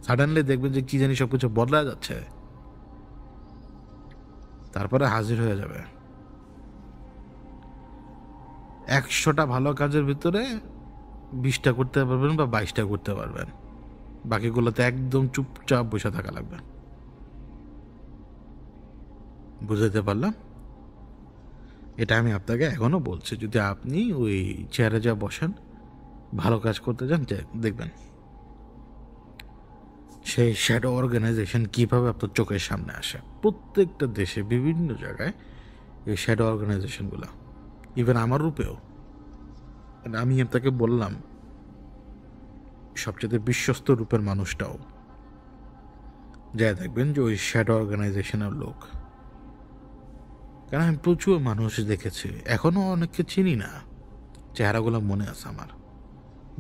সাডেনলি দেখবেন যে কি জানি সব কিছু বদলা যাচ্ছে, তারপরে হাজির হয়ে যাবে। 100টা ভালো কাজের ভিতরে 20টা করতে পারবেন বা 22টা করতে পারবেন, বাকিগুলোতে একদম চুপচাপ বসে থাকা লাগবে। বুঝাতে পারলাম? এটা আমি আপনাকে এখনো বলছি, যদি আপনি ওই চেয়ারে যা বসেন, ভালো কাজ করতে যান, দেখবেন সেই শ্যাডো অর্গানাইজেশন কীভাবে আপনার চোখের সামনে আসে। প্রত্যেকটা দেশে বিভিন্ন জায়গায় এই শ্যাডো অর্গানাইজেশনগুলো, ইভেন আমার রূপেও। আমি আপনাকে বললাম সবচেয়ে বিশ্বস্ত রূপের মানুষটাও যাই দেখবেন যে ওই শ্যাডো অর্গানাইজেশনের লোক। কারণ আমি প্রচুর মানুষ দেখেছি, এখনও অনেককে চিনি না, চেহারাগুলো মনে আছে আমার,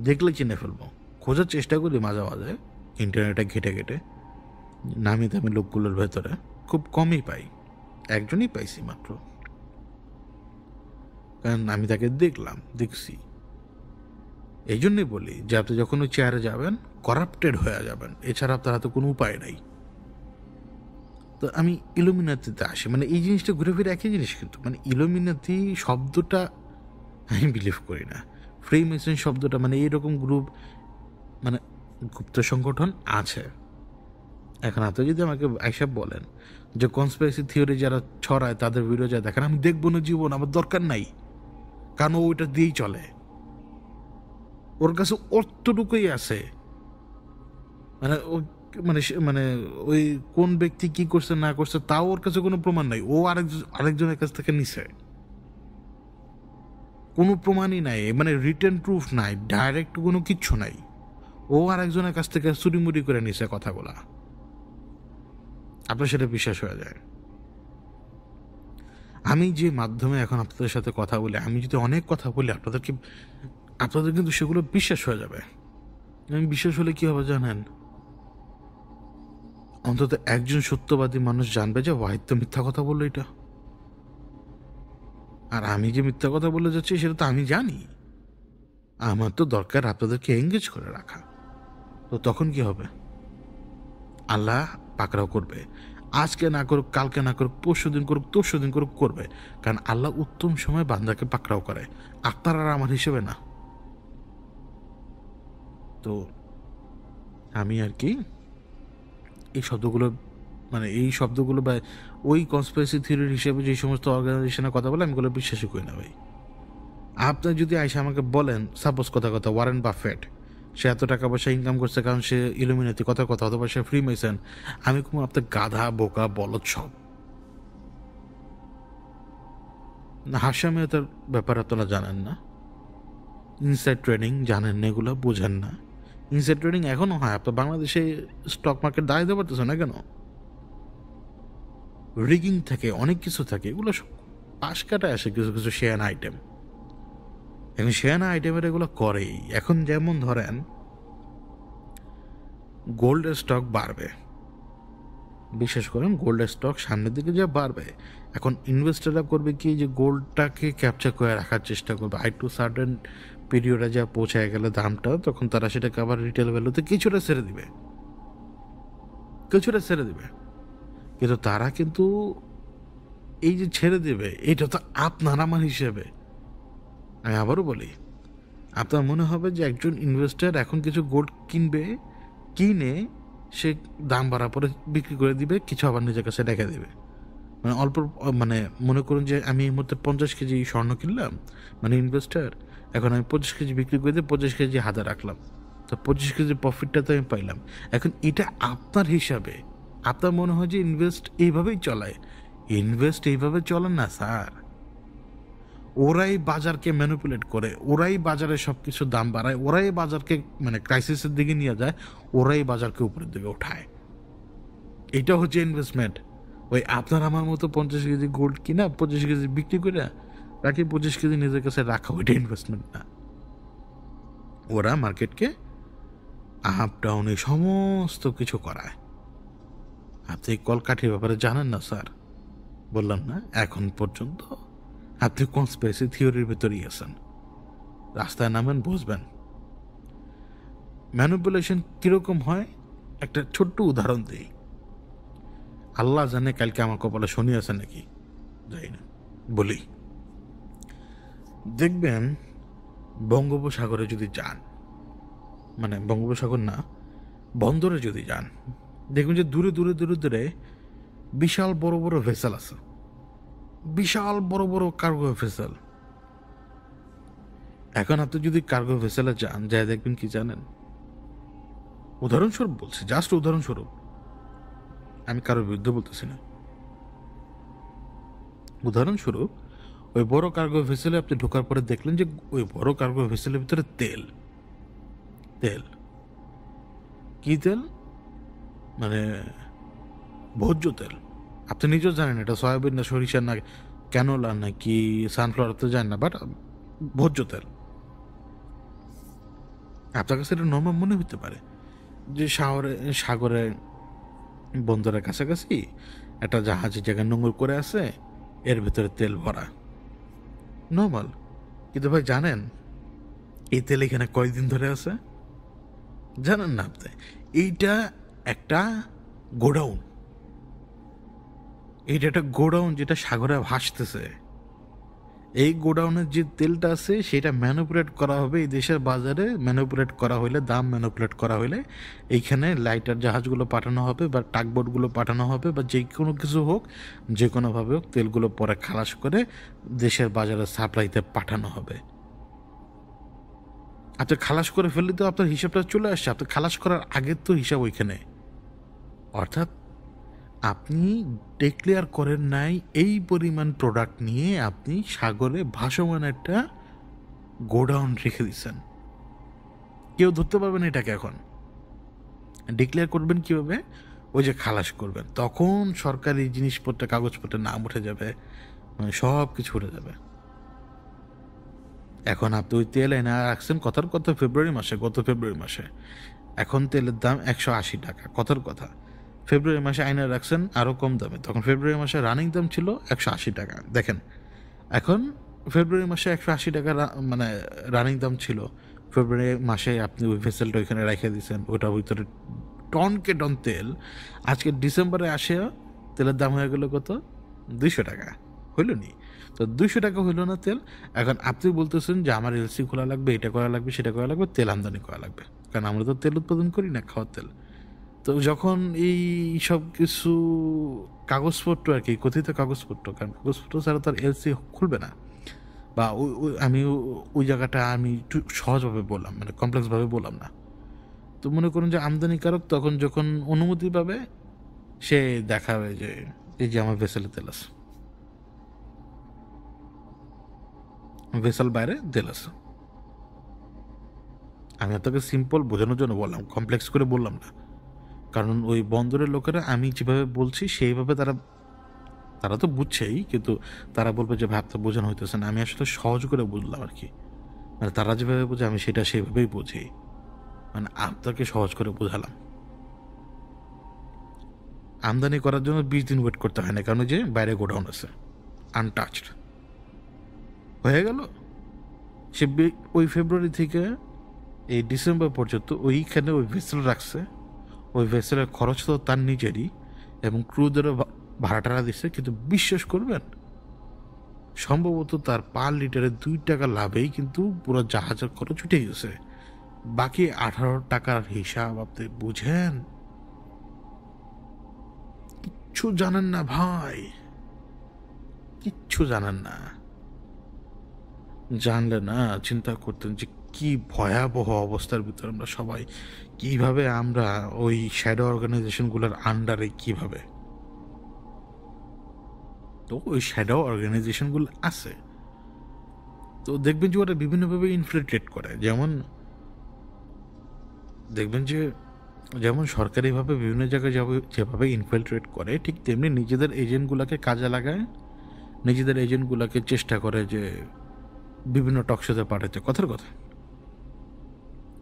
দেখলে চিনে ফেলবো। খোঁজার চেষ্টা করি মাঝে মাঝে ইন্টারনেটে ঘেটে ঘেটে, নামি দামি লোকগুলোর ভেতরে খুব কমই পাই, একজনই পাইছি মাত্র। কারণ আমি তাকে দেখছি। এই জন্যই বলি যে আপনি যখন ওই চেয়ারে যাবেন, করাপ্টেড হয়ে যাবেন, এছাড়া আপনার হাতে কোনো উপায় নাই। তো আমি ইলুমিনাতিতে আসি, মানে এই জিনিসটা ঘুরে ফিরে একই জিনিস, কিন্তু মানে ইলুমিনাতি শব্দটা আমি বিলিভ করি না। ফ্রি মেসন শব্দটা, মানে এইরকম গ্রুপ, মানে গুপ্ত সংগঠন আছে। এখন আপনি যদি আমাকে এইসব বলেন যে কনস্পিরেসি থিওরি যারা ছড়ায় তাদের ভিডিও যা দেখেন, আমি দেখবো না, জীবন আমার দরকার নাই, কারণ ওইটা দিয়েই চলে, ওর কাছে অর্থটুকুই আছে। মানে মানে মানে ওই কোন ব্যক্তি কি করছে না করছে তাও ওর কাছে কোনো প্রমাণ নাই, ও আরেকজনের কাছ থেকে নিছে, কোনো প্রমাণই নাই, মানে রিটেন প্রুফ নাই, ডাইরেক্ট কোনো কিচ্ছু নাই, ও আরেকজনের কাছ থেকে চুরিমুরি করে নিছে কথাগুলা, আপনার সেটা বিশ্বাস হয়ে যায়। আমি যে মাধ্যমে এখন আপনাদের সাথে কথা বলি, আমি যদি অনেক কথা বলি আপনাদের কিন্তু সেগুলো বিশ্বাস হয়ে যাবে। আমি বিশ্বাস হলে কি হবে জানেন? অন্তত একজন সত্যবাদী মানুষ জানবে যে ওয়াহিদ তো মিথ্যা কথা বললো এটা, আর আমি যে মিথ্যা কথা বলে যাচ্ছি সেটা তো আমি জানি। আমার তো দরকার আপনাদেরকে এঙ্গেজ করে রাখা। তো তখন কি হবে? আল্লাহ পাকড়াও করবে, আজকে না করুক, কালকে না করুক, পরশুদিন করুক, তরশুদিন করুক, করবে। কারণ আল্লাহ উত্তম সময় বান্দাকে পাকড়াও করে, আপনার আর আমার হিসেবে না। তো আমি আর কি এই শব্দগুলো, মানে এই শব্দগুলো বা ওই কনস্পিরেসি থিওরির হিসেবে যে সমস্ত অর্গানাইজেশনের কথা বলে, আমি ওগুলো বিশ্বাসই করি না ভাই। আপনার যদি আইসা আমাকে বলেন, সাপোজ কথা ওয়ারেন বাফেট, সে এত টাকা পয়সা ইনকাম করছে কারণ সে ইলুমিনাতি, কথা অথবা সে ফ্রি মেসন, আমি কোনো আপনার গাধা বোকা বলদ সব। হাসামে তার ব্যাপার আপনারা জানেন না, ইনসাইড ট্রেডিং জানেন না, এগুলো বোঝেন না। ইনসাইড ট্রেডিং এখনও হয়, আপনার বাংলাদেশে স্টক মার্কেট দাঁড়াইতে পারতেছে না কেন? রিগিং থাকে, অনেক কিছু থাকে, এগুলো সব পাশ কাটায় আসে কিছু কিছু শেয়ানা আইটেম। এখন শেয়ানা আইটেমের এগুলো করেই। এখন যেমন ধরেন গোল্ডের স্টক বাড়বে, বিশেষ করে গোল্ডের স্টক সামনের দিকে যা বাড়বে, এখন ইনভেস্টররা করবে কি, যে গোল্ডটাকে ক্যাপচার করে রাখার চেষ্টা করবে। আই টু সার্টেন পিরিয়ডে যা পৌঁছায় গেলে দামটা, তখন তারা সেটাকে আবার রিটেল ভ্যালুতে কিছুটা ছেড়ে দিবে, কিন্তু তারা কিন্তু এই যে ছেড়ে দেবে, এটা তো আপনার আমার হিসেবে। আমি আবারও বলি, আপনার মনে হবে যে একজন ইনভেস্টর এখন কিছু গোল্ড কিনবে, কিনে সে দাম বাড়ার পরে বিক্রি করে দিবে, কিছু আবার নিজের কাছে রেখে দেবে। মানে অল্প, মানে মনে করুন যে আমি এই মুহূর্তে 50 কেজি স্বর্ণ কিনলাম, মানে ইনভেস্টার, এখন আমি 25 কেজি বিক্রি করে দিয়ে 25 কেজি হাতে রাখলাম, তো 25 কেজি প্রফিটটা তো আমি পাইলাম। এখন এটা আপনার হিসাবে, আপনার মনে হয় যে ইনভেস্ট এইভাবেই চলায়। ইনভেস্ট এইভাবে চলে না স্যার। ওরাই বাজারকে ম্যানিপুলেট করে, ওরাই বাজারে সব কিছু দাম বাড়ায়, ওরাই বাজারকে মানে ক্রাইসিসের দিকে নিয়ে যায়, ওরাই বাজারকে উপরের দিকে ওঠায়। এটা হচ্ছে ইনভেস্টমেন্ট। ওই আপনার আমার মতো 50 কেজি গোল্ড কিনা 25 কেজি বিক্রি করে রাখি, 25 কেজি নিজের কাছে রাখা, ওইটা ইনভেস্টমেন্ট না। ওরা মার্কেটকে আপ ডাউনে সমস্ত কিছু করায়। আপনি কলকাঠির ব্যাপারে জানেন না স্যার, বললাম না এখন পর্যন্ত আপনি কনস্পিরেসি থিওরির ভেতরেই আছেন। রাস্তায় নামেন, বুঝবেন ম্যানিপুলেশন কিরকম হয়। একটা ছোট্ট উদাহরণ দিই, আল্লাহ জানে কালকে আমার কপালে শনি আছে নাকি, যাই না, বলি। দেখবেন বঙ্গোপসাগরে যদি যান, মানে বঙ্গোপসাগর না, বন্দরে যদি যান, দেখবেন যে দূরে দূরে দূরে দূরে বিশাল বড় বড় ভেসেল আছে, বিশাল বড় বড় কার্গো ভেসেল। এখন আপনি যদি কার্গো ভেসেলে যান, যাই দেখবেন কি জানেন, উদাহরণস্বরূপ বলছি, জাস্ট উদাহরণস্বরূপ, আমি কারোর বিরুদ্ধে বলতেছি না, উদাহরণস্বরূপ ওই বড় কার্গো ভেসেলে আপনি ঢোকার পরে দেখলেন যে ওই বড় কার্গো ভেসেলের ভিতরে তেল, তেল কি তেল, মানে ভোজ্য তেল। আপনি নিজেও জানেন এটা সয়াবিন না সরিষা না ক্যানোলা না কি সানফ্লাওয়ার, তো জানেন না, বাট ভোজ্য তেল। আপনার কাছে এটা নর্মাল মনে হতে পারে যে সাগরে বন্দরের কাছাকাছি একটা জাহাজের জায়গায় নোংর করে আছে, এর ভেতরে তেল ভরা, নর্মাল। কিন্তু ভাই জানেন এই তেল এখানে কয়দিন ধরে আছে, জানেন না আপনি? এইটা একটা গোডাউন, এইটা একটা গোডাউন যেটা সাগরে ভাসতেছে। এই গোডাউনের যে তেলটা আছে সেটা ম্যানিপুলেট করা হবে এই দেশের বাজারে, ম্যানিপুলেট করা হইলে, দাম ম্যানিপুলেট করা হইলে এইখানে লাইটার জাহাজগুলো পাঠানো হবে বা টাকবোটগুলো পাঠানো হবে, বা যে কোনো কিছু হোক, যে কোনোভাবে হোক তেলগুলো পরে খালাস করে দেশের বাজারে সাপ্লাইতে পাঠানো হবে। আপনি খালাস করে ফেললে তো আপনার হিসাবটা চলে আসছে, আপনি খালাস করার আগের তো হিসাব ওইখানে। অর্থাৎ আপনি ডিক্লেয়ার করেন নাই এই পরিমাণ প্রোডাক্ট নিয়ে আপনি সাগরে ভাসমান একটা গোডাউন রেখে দিচ্ছেন। কেউ ধরতে পারবেন এটাকে। এখন ডিক্লেয়ার করবেন কিভাবে? ওই যে খালাস করবেন, তখন সরকারি জিনিসপত্র, কাগজপত্রের নাম উঠে যাবে, মানে সব কিছু উঠে যাবে। এখন আপনি ওই তেল এনে রাখছেন কথার কথা ফেব্রুয়ারি মাসে, গত ফেব্রুয়ারি মাসে, এখন তেলের দাম 180 টাকা, কথার কথা। ফেব্রুয়ারি মাসে আইনে রাখছেন আরও কম দামে, তখন ফেব্রুয়ারি মাসে রানিং দাম ছিল 180 টাকা। দেখেন এখন ফেব্রুয়ারি মাসে 180 টাকা মানে রানিং দাম ছিল, ফেব্রুয়ারি মাসে আপনি ওই ভেসেলটা ওইখানে রেখে দিয়েছেন, ওটার ভিতরে টনকে টন তেল। আজকে ডিসেম্বরে আসে তেলের দাম হয়ে গেল কত? 200 টাকা। হইল নি? তো 200 টাকা হইল না তেল। এখন আপনি বলতেছেন যে আমার এলসি খোলা লাগবে, এটা করা লাগবে, সেটা করা লাগবে, তেল আমদানি করা লাগবে, কারণ আমরা তো তেল উৎপাদন করি না, খাওয়ার তেল। তো যখন এই সব কিছু কাগজপত্র আর কি, কথিত কাগজপত্র, কারণ কাগজপত্র ছাড়া তার এলসি খুলবে না, বা আমি ওই জায়গাটা আমি একটু সহজভাবে বললাম, মানে কমপ্লেক্সভাবে বললাম না। তো মনে করুন যে আমদানিকারক তখন যখন অনুমতি পাবে, সে দেখাবে যে এই যে আমার ভেসেলে তেল আছে, ভেসেল বাইরে তেল আছে। আমি আপনাকে সিম্পল বোঝানোর জন্য বললাম, কমপ্লেক্স করে বললাম না, কারণ ওই বন্দরের লোকেরা আমি যেভাবে বলছি সেইভাবে তারা তারা তো বুঝছেই, কিন্তু তারা বলবে যে ভাই আপনার বোঝানো হইতেছে না। আমি আসলে সহজ করে বুঝলাম আর কি, মানে তারা যেভাবে বোঝে আমি সেটা সেভাবেই বুঝি, মানে আপনাকে সহজ করে বোঝালাম। আমদানি করার জন্য 20 দিন ওয়েট করতে হয় না, কারণ যে বাইরে গোডাউন আছে আনটাচড হয়ে গেল। সে ওই ফেব্রুয়ারি থেকে এই ডিসেম্বর পর্যন্ত ওইখানে ওই ভেসেল রাখছে। ওই ভেসেলের খরচ তো তার নিজেরই, এবং ক্রুদেরও ভাড়াটারা দিচ্ছে, কিন্তু বিশ্বাস করবেন সম্ভবত তার পার লিটারে 2 টাকা লাভেই কিন্তু পুরো জাহাজের খরচ উঠে গেছে। বাকি 18 টাকার হিসাব আপনি বুঝেন? কিচ্ছু জানেন না ভাই, কিচ্ছু জানেন না। জানলে না চিন্তা করতেন যে কি ভয়াবহ অবস্থার ভিতরে আমরা সবাই, কিভাবে আমরা ওই শ্যাডো অর্গানাইজেশনগুলোর আন্ডারে কিভাবে। তো ওই শ্যাডো অর্গানাইজেশনগুলো আছে, তো দেখবেন যে ওরা বিভিন্নভাবে ইনফিল্ট্রেট করে। যেমন দেখবেন যে যেমন সরকারিভাবে বিভিন্ন জায়গায় যেভাবে ইনফিল্ট্রেট করে, ঠিক তেমনি নিজেদের এজেন্টগুলোকে কাজে লাগায়, নিজেদের এজেন্টগুলোকে চেষ্টা করে যে বিভিন্ন টকশোতে পাঠাতে। কথার কথা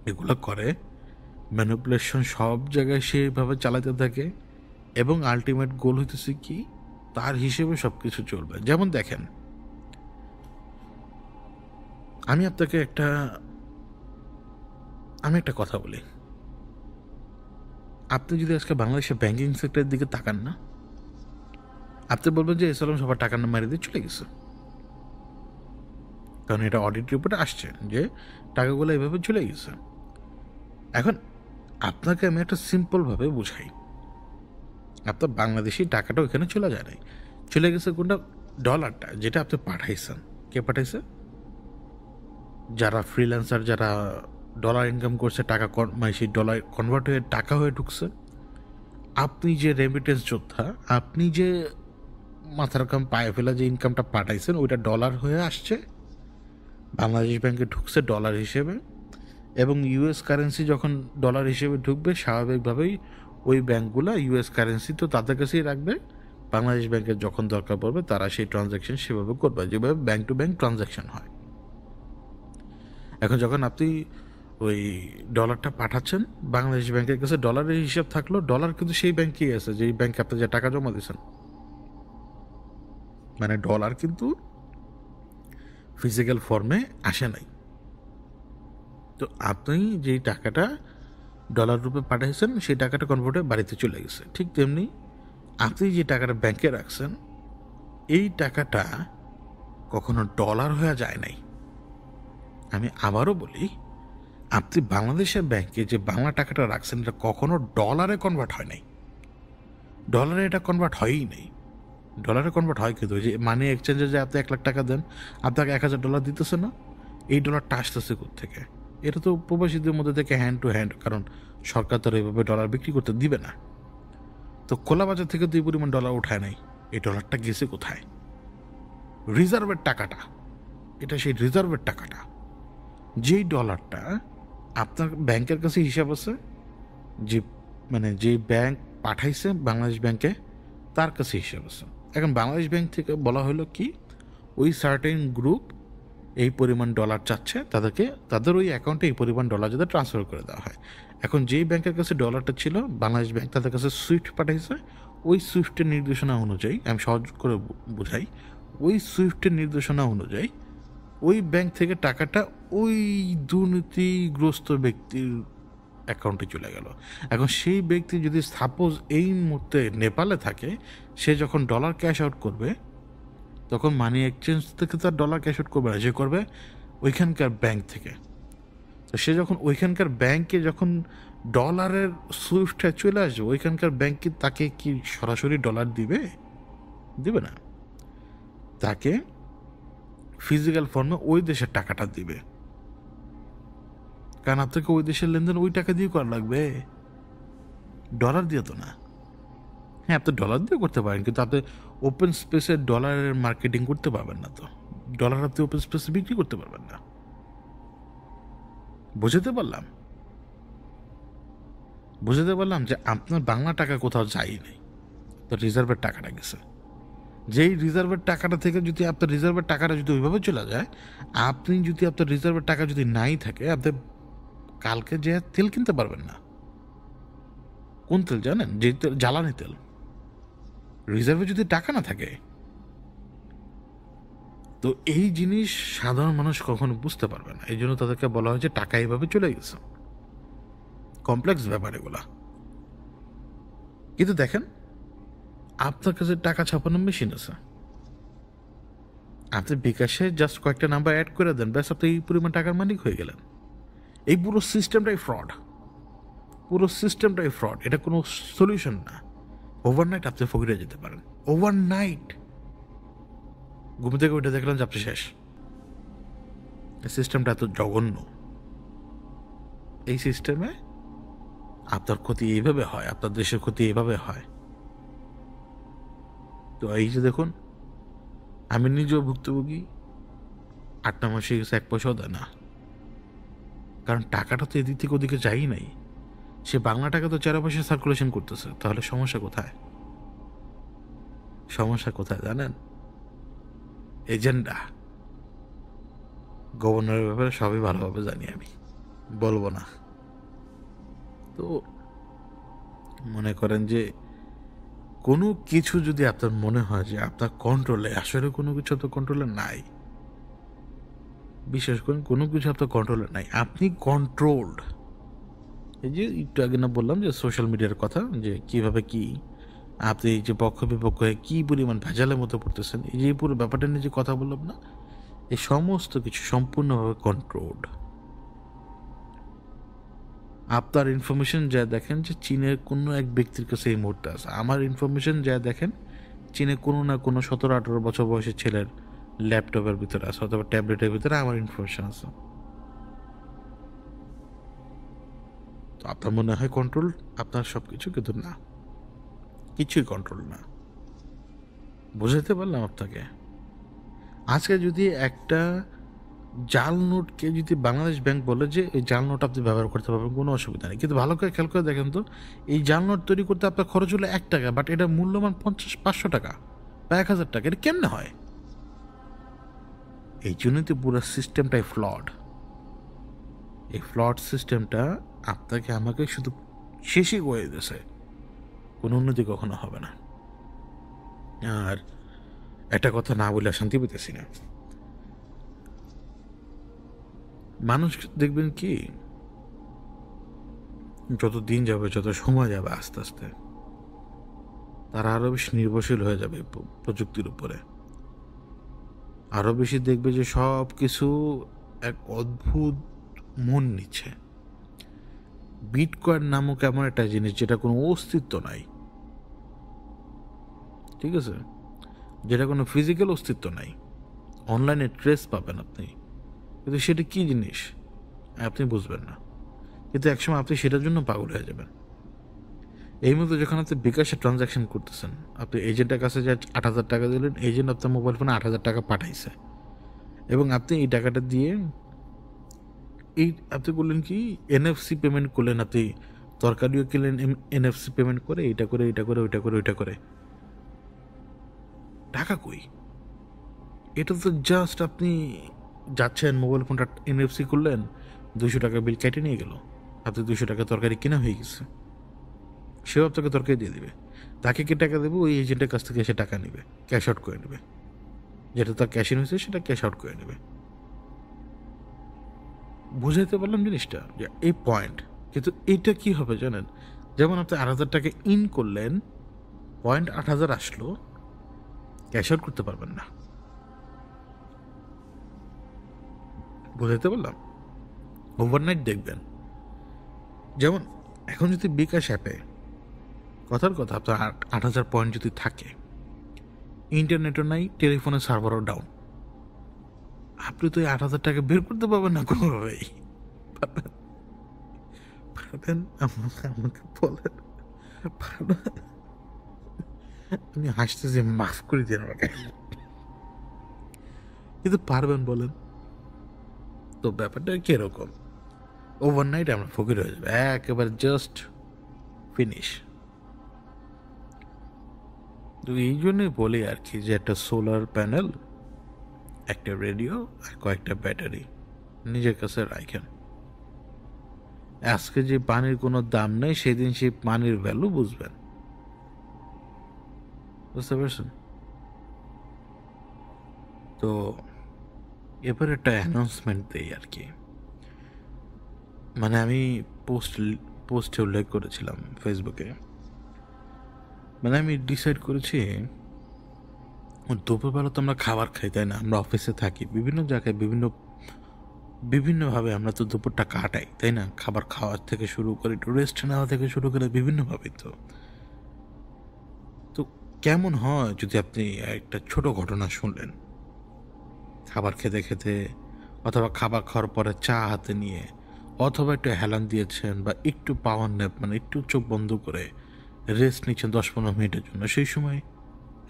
এগুলো করে, ম্যানিপুলেশন সব জায়গায় সেভাবে চালাতে থাকে, এবং আলটিমেট গোল হইতেছে কি, তার হিসেবে সব কিছু চলবে। যেমন দেখেন, আমি আপনাকে একটা কথা বলি। আপনি যদি আজকে বাংলাদেশের ব্যাংকিং সেক্টরের দিকে তাকান না, আপনি বলবেন যে এসএলএম সবার টাকা না মারি দিয়ে চলে গেছে, কারণ এটা অডিট রিপোর্টে আসছে যে টাকাগুলো এভাবে চলে গেছে। এখন আপনাকে আমি একটা সিম্পলভাবে বুঝাই, আপনার বাংলাদেশি টাকাটা ওইখানে চলে যায় নাই, চলে গেছে কোনটা, ডলারটা যেটা আপনি পাঠাইছেন। কে পাঠাইছে? যারা ফ্রিল্যান্সার, যারা ডলার ইনকাম করছে, টাকা মানে সেই ডলার কনভার্ট হয়ে টাকা হয়ে ঢুকছে। আপনি যে রেমিটেন্স যোদ্ধা, আপনি যে মাথার কাম পায়ে ফেলা যে ইনকামটা পাঠাইছেন, ওইটা ডলার হয়ে আসছে, বাংলাদেশ ব্যাংকে ঢুকছে ডলার হিসেবে, এবং ইউএস কারেন্সি যখন ডলার হিসেবে ঢুকবে, স্বাভাবিকভাবেই ওই ব্যাংকগুলো ইউএস কারেন্সি তো তাদের কাছেই রাখবে। বাংলাদেশ ব্যাংকের যখন দরকার পড়বে তারা সেই ট্রানজ্যাকশন সেভাবে করবে, যেভাবে ব্যাংক টু ব্যাংক ট্রানজ্যাকশন হয়। এখন যখন আপনি ওই ডলারটা পাঠাচ্ছেন, বাংলাদেশ ব্যাংকের কাছে ডলারের হিসাব থাকলো, ডলার কিন্তু সেই ব্যাংকেই আছে যেই ব্যাংকে আপনি যে টাকা জমা দিয়েছেন। মানে ডলার কিন্তু ফিজিক্যাল ফর্মে আসে নাই। তো আপনি যেই টাকাটা ডলার রূপে পাঠিয়েছেন, সেই টাকাটা কনভার্ট হয়ে বাড়িতে চলে গেছে। ঠিক তেমনি আপনি যে টাকাটা ব্যাংকে রাখছেন, এই টাকাটা কখনো ডলার হয়ে যায় নাই। আমি আবারও বলি, আপনি বাংলাদেশের ব্যাংকে যে বাংলা টাকাটা রাখছেন, এটা কখনো ডলারে কনভার্ট হয় নাই, ডলারে এটা কনভার্ট হয়ই নেই। ডলারে কনভার্ট হয় কিন্তু যে মানি এক্সচেঞ্জে যে আপনি 1 লাখ টাকা দেন, আপনাকে $1000 দিতেছে না, এই ডলারটা আসতেছে কোত্থেকে? এটা তো প্রবাসীদের মধ্যে থেকে হ্যান্ড টু হ্যান্ড, কারণ সরকার তো এইভাবে ডলার বিক্রি করতে দিবে না। তো খোলা বাজার থেকে তো এই পরিমাণ ডলার উঠায় নাই, এই ডলারটা গেছে কোথায়? রিজার্ভের টাকাটা, এটা সেই রিজার্ভের টাকাটা, যেই ডলারটা আপনার ব্যাংকের কাছে হিসাব আছে, যে মানে যে ব্যাংক পাঠাইছে বাংলাদেশ ব্যাংকে তার কাছে হিসাব আছে। এখন বাংলাদেশ ব্যাংক থেকে বলা হলো কি, ওই সার্টেন গ্রুপ এই পরিমাণ ডলার চাচ্ছে, তাদেরকে তাদের ওই অ্যাকাউন্টে এই পরিমাণ ডলার যাতে ট্রান্সফার করে দেওয়া হয়। এখন যেই ব্যাংকের কাছে ডলারটা ছিল, বাংলাদেশ ব্যাংক তাদের কাছে সুইফট পাঠাইছে। ওই সুইফটের নির্দেশনা অনুযায়ী, আমি সহজ করে বুঝাই, ওই সুইফটের নির্দেশনা অনুযায়ী ওই ব্যাংক থেকে টাকাটা ওই দুর্নীতিগ্রস্ত ব্যক্তির অ্যাকাউন্টে চলে গেল। এখন সেই ব্যক্তি যদি সাপোজ এই মুহূর্তে নেপালে থাকে, সে যখন ডলার ক্যাশ আউট করবে, তখন মানি এক্সচেঞ্জ থেকে তার ডলার ক্যাশ আউট করবে না, সে করবে ওইখানকার ব্যাংক থেকে। তো সে যখন ওইখানকার ব্যাংকে যখন ডলারের সুইফটটা চলে আসবে, ওইখানকার ব্যাংকে তাকে কি সরাসরি ডলার দিবে? দিবে না, তাকে ফিজিক্যাল ফর্মে ওই দেশের টাকাটা দিবে, কারণ আপনাকে ওই দেশের লেনদেন ওই টাকা দিয়ে করা লাগবে, ডলার দিয়ে তো না। হ্যাঁ, আপনি ডলার দিয়ে করতে পারেন, কিন্তু আপনি ওপেন স্পেসে ডলারের মার্কেটিং করতে পারবেন না। তো ডলার আপনি ওপেন স্পেসে বিক্রি করতে পারবেন না। বুঝতে পারলাম যে আপনার বাংলা টাকা কোথাও যায়ই নাই, তো রিজার্ভের টাকাটা গেছে। যেই রিজার্ভের টাকাটা থেকে যদি আপনার রিজার্ভের টাকাটা যদি ওইভাবে চলে যায়, আপনি যদি আপনার রিজার্ভের টাকা যদি নাই থাকে, আপনি কালকে যে তেল কিনতে পারবেন না। কোন তেল জানেন? যে তেল জ্বালানি তেল। রিজার্ভে যদি টাকা না থাকে, তো এই জিনিস সাধারণ মানুষ কখনো বুঝতে পারবে না। এই জন্য তাদেরকে বলা হয় যে টাকা এইভাবে চলে গেছে। কমপ্লেক্স ব্যাপার এগুলা। কিন্তু দেখেন, আপনার কাছে টাকা ছাপানোর মেশিন আছে, আপনি বিকাশে জাস্ট কয়েকটা নাম্বার অ্যাড করে দেন, ব্যাস আপনি এই পরিমাণ টাকার মালিক হয়ে গেলেন। এই পুরো সিস্টেমটাই ফ্রড, পুরো সিস্টেমটাই ফ্রড। এটা কোনো সলিউশন না। ওভারনাইট আপনি ফকিরে যেতে পারেন, ওভারনাইট। ঘুম থেকে উঠে দেখলেন যে আপনি শেষ। এই সিস্টেমটা এত জঘন্য। এই সিস্টেমে আপনার ক্ষতি এইভাবে হয়, আপনার দেশের ক্ষতি এইভাবে হয়। তো এই যে দেখুন, আমি নিজেও ভুক্তভোগী। 8 মাসে গেছে, 1 পয়সাও দেয় না। কারণ টাকাটা তো এদিক থেকে ওদিকে যাই নাই। সে বাংলা টাকা তো 4 পয়সা সার্কুলেশন করতেছে। তাহলে সমস্যা কোথায়? সমস্যা কোথায় জানেন? এজেন্ডা। গভর্নরের ব্যাপারে সবই ভালোভাবে জানি আমি, বলবো না। তো মনে করেন যে কোনো কিছু যদি আপনার মনে হয় যে আপনার কন্ট্রোলে, আসলে কোনো কিছু তো কন্ট্রোলে নাই। বিশেষ করে কোনো কিছু আপনার কন্ট্রোলে নাই, আপনি কন্ট্রোলড। এই যে একটু আগে না বললাম যে সোশ্যাল মিডিয়ার কথা, যে কিভাবে কি আপনি এই যে পক্ষ বিপক্ষ হয়ে কী পরিমাণ ভেজালের মতো পড়তেছেন, এই যে পুরো ব্যাপারটা নিয়ে যে কথা বললাম না, এই সমস্ত কিছু সম্পূর্ণভাবে কন্ট্রোলড। আপনার ইনফরমেশন যা দেখেন যে চীনের কোনো এক ব্যক্তির কাছে এই মুহূর্তে আছে, আমার ইনফরমেশন যা দেখেন চীনে কোনো না কোনো 17-18 বছর বয়সী ছেলের ল্যাপটপের ভিতরে আছে অথবা ট্যাবলেটের ভিতরে আমার ইনফরমেশন আছে। তো আপনার মনে হয় কন্ট্রোল আপনার সব কিছু, কিন্তু না, কিছুই কন্ট্রোল না। বুঝাতে পারলাম আপনাকে? আজকে যদি একটা জাল নোটকে যদি বাংলাদেশ ব্যাংক বলে যে এই জাল নোট আপনি ব্যবহার করতে পারবেন, কোনো অসুবিধা নেই, কিন্তু ভালো করে খেয়াল করে দেখেন তো, এই জাল নোট তৈরি করতে আপনার খরচ হলো 1 টাকা, বাট এটা মূল্যমান 500 টাকা বা 1000 টাকা। এটা কেমনে হয়? এই জন্যই তো পুরো সিস্টেমটাই ফ্লড। এই ফ্লড সিস্টেমটা আপনাকে আমাকে শুধু শেষই করে দিয়েছে, কোনো উন্নতি কখনো হবে না। আর একটা কথা না বলে শান্তি পেতেছি না। মানুষ দেখবেন কি, যত দিন যাবে, যত সময় যাবে, আস্তে আস্তে তারা আরও বেশি নির্ভরশীল হয়ে যাবে প্রযুক্তির উপরে। আরও বেশি দেখবে যে সব কিছু এক অদ্ভুত মন নিচ্ছে। বিটকয়েন নামক এমন একটা জিনিস যেটা কোনো অস্তিত্ব নাই, ঠিক আছে, যেটা কোনো ফিজিক্যাল অস্তিত্ব নাই, অনলাইনে ট্রেস পাবেন আপনি, কিন্তু সেটা কী জিনিস আপনি বুঝবেন না। কিন্তু একসময় আপনি সেটার জন্য পাগল হয়ে যাবেন। এই মতো যখন আপনি বিকাশে ট্রানজ্যাকশন করতেছেন, আপনি এজেন্টের কাছে যে 8,000 টাকা দিলেন, এজেন্ট আপনার মোবাইল ফোনে 8,000 টাকা পাঠাইছে, এবং আপনি এই টাকাটা দিয়ে এই আপনি করলেন কি, এনএফসি পেমেন্ট করলেন। আপনি তরকারিও কিনলেন এনএফসি পেমেন্ট করে, এইটা করে, এইটা করে, ওইটা করে, ওইটা করে। টাকা কই? এটা তো জাস্ট আপনি যাচ্ছেন, মোবাইল ফোনটা এনএফসি করলেন, 200 টাকা বিল কেটে নিয়ে গেল, আপনি 200 টাকা তরকারি কেনা হয়ে গেছে। সেও আপনাকে তরকারি দিয়ে দিবে। তাকে কি টাকা দেবে? ওই এজেন্টের কাছ থেকে এসে টাকা নেবে, ক্যাশ আউট করে নেবে। যেটা তার ক্যাশ ইন হয়েছে সেটা ক্যাশ আউট করে নেবে। বুঝাইতে পারলাম জিনিসটা? যে এই পয়েন্ট। কিন্তু এইটা কি হবে জানেন? যেমন আপনি 8,000 টাকা ইন করলেন, পয়েন্ট 8,000 আসলো, ক্যাশ আউট করতে পারবেন না। বুঝাইতে পারলাম? ওভারনাইট দেখবেন। যেমন এখন যদি বিকাশ অ্যাপে, কথার কথা, আপনার 8,000 পয়েন্ট যদি থাকে, ইন্টারনেটও নাই, টেলিফোনের সার্ভারও ডাউন, আপনি তো এই 8,000 টাকা বের করতে পারবেন না কোনোভাবেই। পারবেন? আমাকে বলেন, পারবেন? আমি হাসতেছি, মাফ করে দিন আমাকে, কিন্তু পারবেন বলেন? তো ব্যাপারটা কিরকম? ওভারনাইট আমরা ফকির হয়ে যাবে, একেবারে জাস্ট ফিনিশ। তো এই জন্যই বলি আর কি যে একটা সোলার প্যানেল, একটা রেডিও আর কয়েকটা ব্যাটারি নিজের কাছে রাখেন। আজকে যে পানির কোনো দাম নেই, সেদিন সেই পানির ভ্যালু বুঝবেন। বুঝতে পারছেন? তো এবার একটা অ্যানাউন্সমেন্ট দিই আর কি। মানে আমি পোস্টে উল্লেখ করেছিলাম ফেসবুকে। মানে আমি ডিসাইড করেছি দুপুরবেলা তো আমরা খাবার খাই, তাই না? আমরা অফিসে থাকি, বিভিন্ন জায়গায় বিভিন্নভাবে আমরা তো দুপুরটা কাটাই, তাই না? খাবার খাওয়ার থেকে শুরু করে, একটু রেস্ট নেওয়া থেকে শুরু করে বিভিন্নভাবে। তো কেমন হয় যদি আপনি একটা ছোট ঘটনা শুনলেন খাবার খেতে খেতে, অথবা খাবার খাওয়ার পরে চা হাতে নিয়ে, অথবা একটু হেলান দিয়েছেন বা একটু পাওয়ার ন্যাপ, মানে একটু চোখ বন্ধ করে রেস্ট নিচ্ছেন 10-15 মিনিটের জন্য, সেই সময়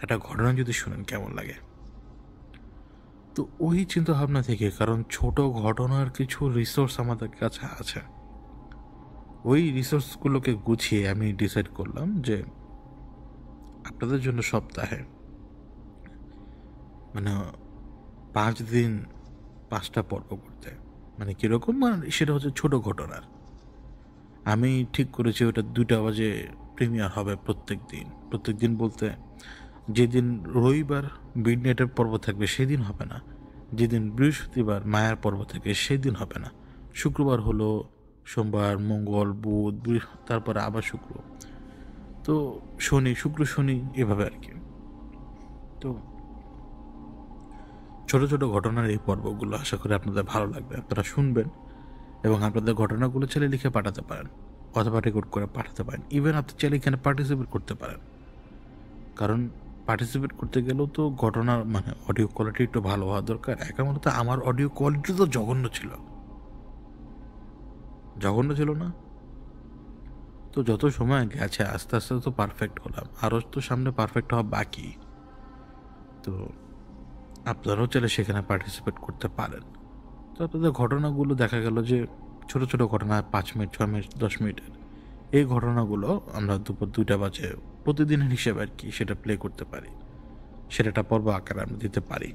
একটা ঘটনা যদি শুনেন কেমন লাগে? তো ওই চিন্তা ভাবনা থেকে, কারণ ছোট ঘটনার কিছু রিসোর্স আমাদের কাছে আছে, ওই রিসোর্সগুলোকে গুছিয়ে আমি ডিসাইড করলাম যে আপনাদের জন্য সপ্তাহে মানে 5 দিন 5টা পর্ব করতে। মানে কীরকম? মানে সেটা হচ্ছে ছোট ঘটনার। আমি ঠিক করেছি ওটা 2টা বাজে প্রিমিয়ার হবে প্রত্যেক দিন বলতে যেদিন রবিবার মিডনাইটের পর্ব থাকবে সেদিন হবে না, যেদিন বৃহস্পতিবার মায়ার পর্ব থাকে সেদিন হবে না, শুক্রবার হলো, সোমবার, মঙ্গল, বুধ, তারপরে আবার শুক্র, তো শুক্র শনি, এভাবে আর কি। তো ছোট ছোট ঘটনার এই পর্বগুলো আশা করি আপনাদের ভালো লাগবে, আপনারা শুনবেন এবং আপনাদের ঘটনাগুলো চাইলে লিখে পাঠাতে পারেন অথবা রেকর্ড করে পাঠাতে পারেন। ইভেন আপনি চাইলে এখানে পার্টিসিপেট করতে পারেন, কারণ পার্টিসিপেট করতে গেলেও তো ঘটনার মানে অডিও কোয়ালিটি একটু ভালো হওয়া দরকার। একা মূলত আমার অডিও কোয়ালিটি তো জঘন্য ছিল না। তো যত সময় গেছে আস্তে আস্তে তো পারফেক্ট হলাম, আরও তো সামনে পারফেক্ট হওয়া বাকি। তো আপনারাও চাইলে সেখানে পার্টিসিপেট করতে পারেন। তো আপনাদের ঘটনাগুলো দেখা গেল যে ছোট ছোট ঘটনা, 5 মিনিট, 6 মিনিট, 10 মিনিটের, এই ঘটনাগুলো আমরা দুপুর 2টা বাজে প্রতিদিনের হিসেবে আর কি সেটা প্লে করতে পারি, সেটা পর্ব আকারে আমরা দিতে পারি,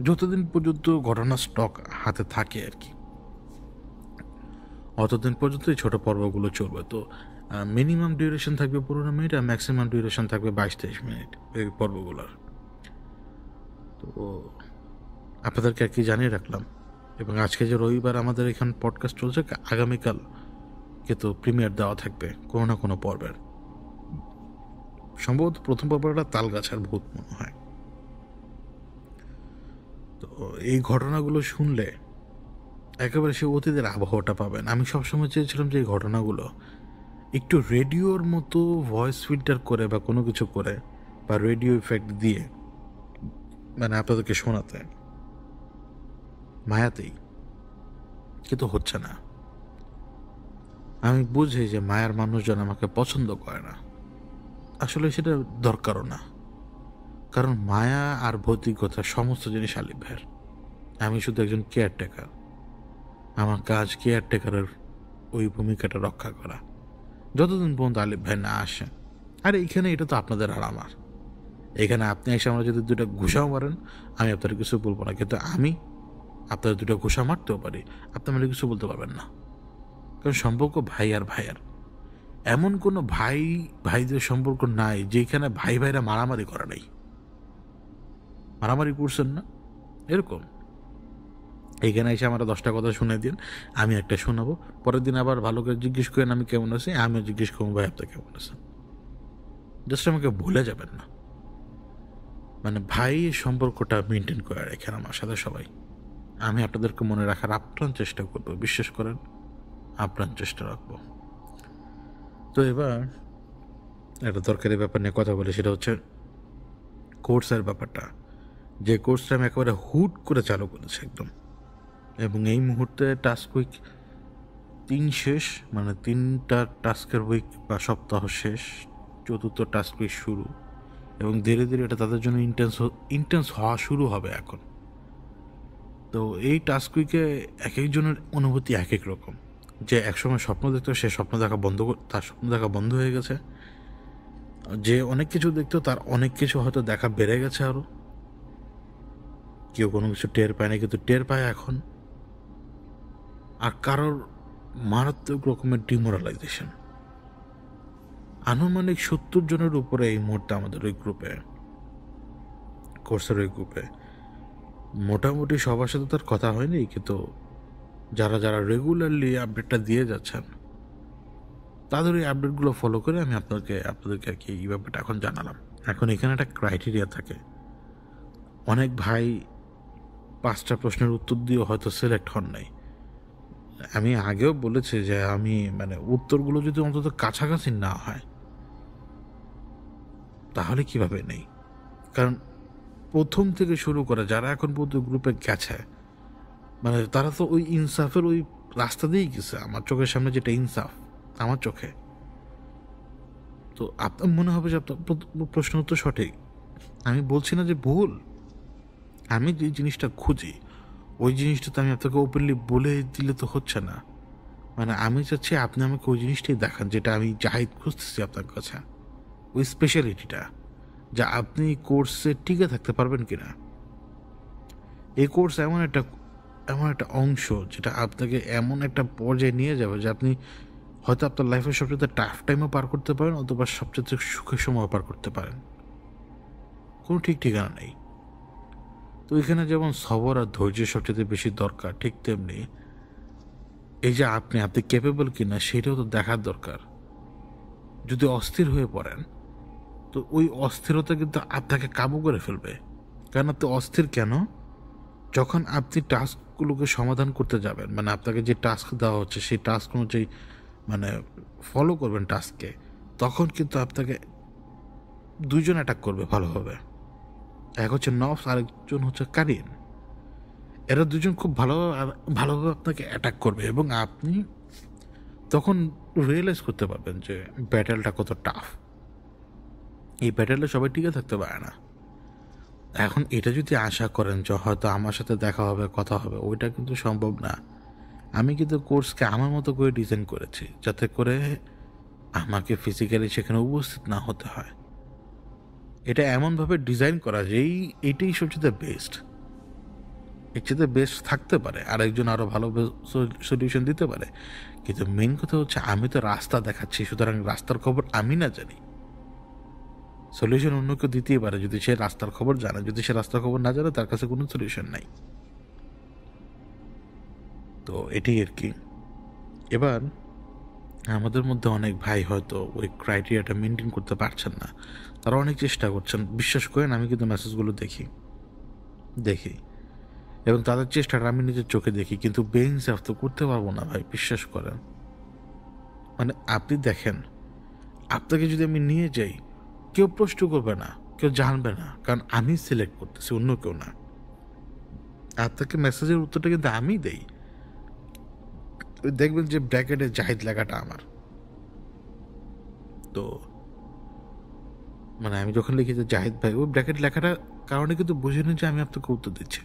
যতদিন পর্যন্ত ঘটনা স্টক হাতে থাকে আর কি, অতদিন পর্যন্ত এই ছোটো পর্বগুলো চলবে। তো মিনিমাম ডিউরেশন থাকবে 15 মিনিট আর ম্যাক্সিমাম ডিউরেশন থাকবে 22-23 মিনিট এই পর্বগুলোর। তো আপনাদেরকে আর কি জানিয়ে রাখলাম। এবং আজকে যে রবিবার আমাদের এখানে পডকাস্ট চলছে, আগামীকাল কিন্তু প্রিমিয়ার দেওয়া থাকবে কোনো না কোনো পর্বের। সম্ভবত প্রথম পর্বটা তালগাছার ভূত মনে হয়। তো এই ঘটনাগুলো শুনলে একেবারে সে অতীতের আবহাওয়াটা পাবেন। আমি সবসময় চেয়েছিলাম যে এই ঘটনাগুলো একটু রেডিওর মতো ভয়েস ফিল্টার করে বা কোনো কিছু করে বা রেডিও ইফেক্ট দিয়ে মানে আপনাদেরকে শোনাতে, মায়াতেই, কিন্তু হচ্ছে না। আমি বুঝি যে মায়ার মানুষজন আমাকে পছন্দ করে না, আসলে সেটা দরকারও না, কারণ মায়া আর ভৌতিকতা সমস্ত জিনিস আলিফ ভাইয়ের। আমি শুধু একজন কেয়ারটেকার, আমার কাজ কেয়ারটেকারের ওই ভূমিকাটা রক্ষা করা, যতদিন পর্যন্ত আলিফ ভাই না আসে। আর এইখানে এটা তো আপনাদের আর আমার, এখানে আপনি এসে আমরা যদি 2টা ঘুষাও মারেন আমি আপনার কিছু বলবো না, কিন্তু আমি আপনার 2টা ঘুষা মারতেও পারি, আপনি আমাকে কিছু বলতে পারবেন না, কারণ সম্পর্ক ভাই আর ভাইয়ার। এমন কোনো ভাই ভাইদের সম্পর্ক নাই যেখানে ভাই ভাইরা মারামারি করে নাই। মারামারি করছেন না এরকম? এইখানে এসে আমরা 10টা কথা শুনে দিন, আমি একটা শোনাবো, পরের দিন আবার ভালো করে জিজ্ঞেস করেন আমি কেমন আছি, আমিও জিজ্ঞেস করবো ভাই আপনি কেমন আছেন। জাস্ট আমাকে ভুলে যাবেন না। মানে ভাই সম্পর্কটা মেনটেন করে রাখেন আমার সাথে সবাই। আমি আপনাদেরকে মনে রাখার আপ্রাণ চেষ্টা করবো, বিশ্বাস করেন আপ্রাণ চেষ্টা রাখবো। তো এবার একটা দরকারি ব্যাপার নিয়ে কথা বলি, সেটা হচ্ছে কোর্সের ব্যাপারটা। যে কোর্সটা আমি একেবারে হুট করে চালু করেছি একদম, এবং এই মুহূর্তে টাস্ক উইক 3 শেষ, মানে 3টা টাস্কের উইক বা সপ্তাহ শেষ, 4র্থ টাস্ক উইক শুরু, এবং ধীরে ধীরে এটা তাদের জন্য ইন্টেন্স হওয়া শুরু হবে এখন। তো এই টাস্ক উইকে এক একজনের অনুভূতি এক এক রকম। যে একসময় স্বপ্ন দেখতো সে স্বপ্ন দেখা তার স্বপ্ন দেখা বন্ধ হয়ে গেছে, যে অনেক কিছু দেখতো তার অনেক কিছু হয়তো দেখা বেড়ে গেছে আরও। কেউ কোনো কিছু টের পায় না, কিন্তু টের পায় এখন। আর কারোর মারাত্মক রকমের ডিমোরালাইজেশন। আনুমানিক 70 জনের উপরে এই মুহূর্তে আমাদের ওই গ্রুপে, কোর্সের ওই গ্রুপে। মোটামুটি সবার সাথে তার কথা হয়নি, কিন্তু যারা যারা রেগুলারলি আপডেটটা দিয়ে যাচ্ছেন তাদের ওই আপডেটগুলো ফলো করে আমি আপনাদেরকে আর কি এই ব্যাপারটা এখন জানালাম। এখন এখানে একটা ক্রাইটেরিয়া থাকে। অনেক ভাই 5টা প্রশ্নের উত্তর দিয়ে হয়তো সিলেক্ট হন নাই। আমি আগেও বলেছি যে আমি উত্তরগুলো যদি অন্তত কাছাকাছি না হয় তাহলে কিভাবে নেই। কারণ প্রথম থেকে শুরু করে যারা এখন পর্যন্ত গ্রুপে গেছে তারা তো ওই ইনসাফের ওই রাস্তা দিয়েই গেছে। আমার চোখের সামনে যেটা ইনসাফ আমার চোখে, তো আপনার মনে হবে যে আপনার প্রশ্ন উত্তর সঠিক। আমি বলছি না যে ভুল। আমি যে জিনিসটা খুঁজি ওই জিনিসটা তো আমি আপনাকে ওপেনলি বলে দিলে তো হচ্ছে না। আমি চাচ্ছি আপনি আমাকে ওই জিনিসটাই দেখান যেটা আমি জাহিদ খুঁজতেছি আপনার কাছে, ওই স্পেশালিটিটা, যা আপনি কোর্সে টিকে থাকতে পারবেন কিনা। এই কোর্স এমন একটা অংশ যেটা আপনাকে এমন একটা পর্যায়ে নিয়ে যাবে যে আপনি হয়তো আপনার লাইফের সবচেয়ে টাফ টাইমও পার করতে পারেন, অথবা সবচেয়ে সুখের সময় পার করতে পারেন। কোনো ঠিক ঠিকানা নেই। তো এখানে যেমন সবর আর ধৈর্য সবচেয়ে বেশি দরকার, ঠিক তেমনি এই যে আপনি ক্যাপেবল কিনা সেটাও তো দেখার দরকার। যদি অস্থির হয়ে পড়েন তো ওই অস্থিরতা কিন্তু আপনাকে কাবু করে ফেলবে। কারণ আপনি অস্থির কেন? যখন আপনি টাস্কগুলোকে সমাধান করতে যাবেন, আপনাকে যে টাস্ক দেওয়া হচ্ছে সেই টাস্ক অনুযায়ী ফলো করবেন টাস্ককে, তখন কিন্তু আপনাকে দুইজন অ্যাটাক করবে ভালোভাবে। এক হচ্ছে নফস, আরেকজন হচ্ছে কারিন। এরা দুজন খুব ভালোভাবে আপনাকে অ্যাটাক করবে, এবং আপনি তখন রিয়েলাইজ করতে পারবেন যে ব্যাটেলটা কত টাফ। এই ব্যাটেলে সবাই টিকে থাকতে পারে না। এখন এটা যদি আশা করেন যে হয়তো আমার সাথে দেখা হবে, কথা হবে, ওইটা কিন্তু সম্ভব না। আমি কিন্তু কোর্সকে আমার মতো করে ডিজাইন করেছি যাতে করে আমাকে ফিজিক্যালি সেখানে উপস্থিত না হতে হয়। এটা এমনভাবে ডিজাইন করা যে এইটাই সবচেয়ে বেস্ট। এর চেয়ে বেস্ট থাকতে পারে, আরেকজন আরও ভালো সলিউশন দিতে পারে, কিন্তু মেন কথা হচ্ছে আমি তো রাস্তা দেখাচ্ছি, সুতরাং রাস্তার খবর আমি না জানি, সলিউশন অন্য কেউ দিতেই পারে যদি সে রাস্তার খবর জানে। যদি সে রাস্তার খবর না জানে তার কাছে কোনো সলিউশন নাই। তো এটাই আর কি। এবার আমাদের মধ্যে অনেক ভাই হয়তো ওই ক্রাইটেরিয়াটা মেনটেন করতে পারছেন না, তারা অনেক চেষ্টা করছেন। বিশ্বাস করেন আমি কিন্তু মেসেজগুলো দেখি এবং তাদের চেষ্টাটা আমি নিজের চোখে দেখি, কিন্তু বেইনসাফ তো করতে পারবো না ভাই, বিশ্বাস করেন। আপনি দেখেন, আপনাকে যদি আমি নিয়ে যাই কেউ প্রশ্ন করবে না, কেউ জানবে না, কারণ আমি সিলেক্ট করতেছি, অন্য কেউ না। আপনাকে মেসেজের উত্তরটা কিন্তু আমি দেই। দেখবেন যে ব্র্যাকেটে জাহিদ লেখাটা আমার। তো আমি যখন লিখি যে জাহিদ ভাই, ওই ব্র্যাকেট লেখাটা কারণে কিন্তু বুঝে নিন যে আমি আপনাকে উত্তর দিচ্ছি।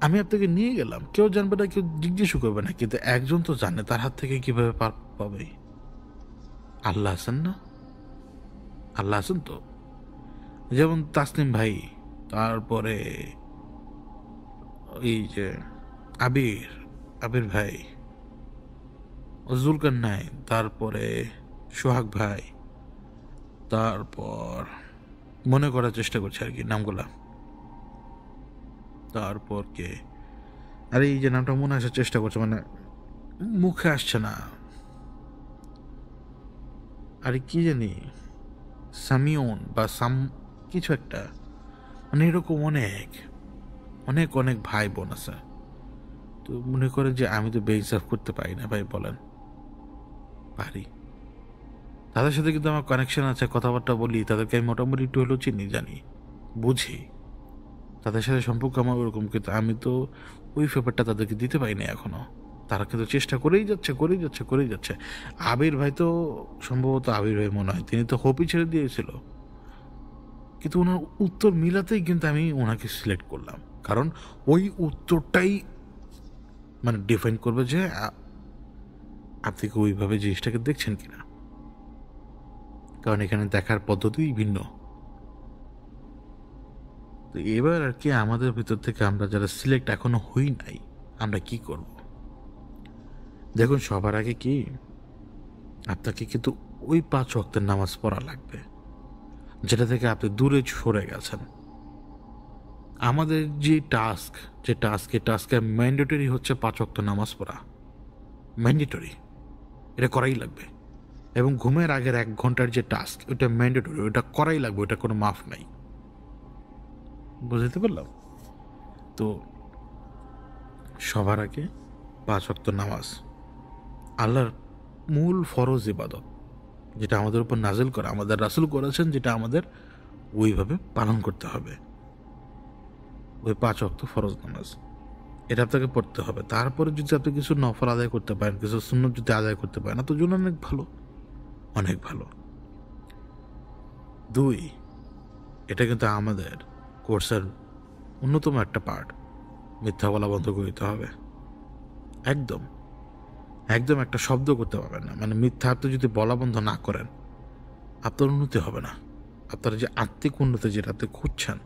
আমি আপনাকে নিয়ে গেলাম, কেউ জানবে না, কেউ জিজ্ঞেসও করবে না, কিন্তু একজন তো জানে, তার হাত থেকে কিভাবে পাবে? আল্লাহ আছেন না? আল্লাহ আছেন তো। যেমন তাসনিম ভাই, তারপরে এই যে আবির ভাই, জুলকার নাইন, তারপরে সোহাগ ভাই, তারপর মনে করার চেষ্টা করছি আর কি নামগুলা। তারপর কে, আরে এই যে নামটা মনে আসার চেষ্টা করছে, মুখে আসছে না, আরে কি জানি, সামিউন বা কিছু একটা, এরকম অনেক অনেক অনেক ভাই বোন আছে। তো মনে করেন যে আমি তো বেইনসাফ করতে পারি না ভাই, বলেন পারি। তাদের সাথে কিন্তু আমার কানেকশন আছে, কথাবার্তা বলি, তাদেরকে আমি মোটামুটি একটু হলেও চিনি, জানি, বুঝি, তাদের সাথে সম্পর্ক আমার ওরকম, কিন্তু আমি তো ওই ব্যাপারটা তাদেরকে দিতে পারি না এখনো। তারা কিন্তু চেষ্টা করেই যাচ্ছে। আবির ভাই তো সম্ভবত, আবির ভাই মনে হয় তিনি তো হোপই ছেড়ে দিয়েছিল, কিন্তু ওনার উত্তর মিলাতেই কিন্তু আমি ওনাকে সিলেক্ট করলাম, কারণ ওই উত্তরটাই ডিফাইন করবে যে আপনি কি ওইভাবে জিনিসটাকে দেখছেন কিনা। কারণ এখানে দেখার পদ্ধতিই ভিন্ন। তো এবার আর কি আমাদের ভিতর থেকে আমরা যারা সিলেক্ট এখনো হই নাই, আমরা কি করব? দেখুন, সবার আগে কি আপনাকে কিন্তু ওই 5 ওয়াক্তের নামাজ পড়া লাগবে যেটা থেকে আপনি দূরে সরে গেছেন। আমাদের যে টাস্কে ম্যান্ডেটরি হচ্ছে 5 ওয়াক্ত নামাজ পড়া, ম্যান্ডেটরি, এটা করাই লাগবে। এবং ঘুমের আগের 1 ঘন্টার যে টাস্ক, ওটা ম্যান্ডেটরি, ওটা করাই লাগবে, ওটা কোনো মাফ নাই। বুঝতে পারলাম? তো সবার আগে 5 ওয়াক্ত নামাজ আল্লাহর মূল ফরজ ইবাদত, যেটা আমাদের উপর নাজিল করা, আমাদের রাসূল করেছেন, যেটা আমাদের ওইভাবে পালন করতে হবে। ওই 5 ওয়াক্ত ফরজ নামাজ, এটা আপনাকে পড়তে হবে। তারপরে যদি আপনি কিছু নফল আদায় করতে পারেন, কিছু সুন্নত যদি আদায় করতে পারেন, তো জন্য অনেক ভালো, অনেক ভালো। 2, এটা কিন্তু আমাদের কোর্সের অন্যতম একটা পার্ট। মিথ্যা বলা বন্ধ করে দিতে হবে। একদম একদম একটা শব্দ করতে পারবেন না। মানে মিথ্যা আপনি যদি বলা বন্ধ না করেন, আপনার উন্নতি হবে না। আপনার যে আত্মিক উন্নতি যেটা আপনি খুঁজছেন,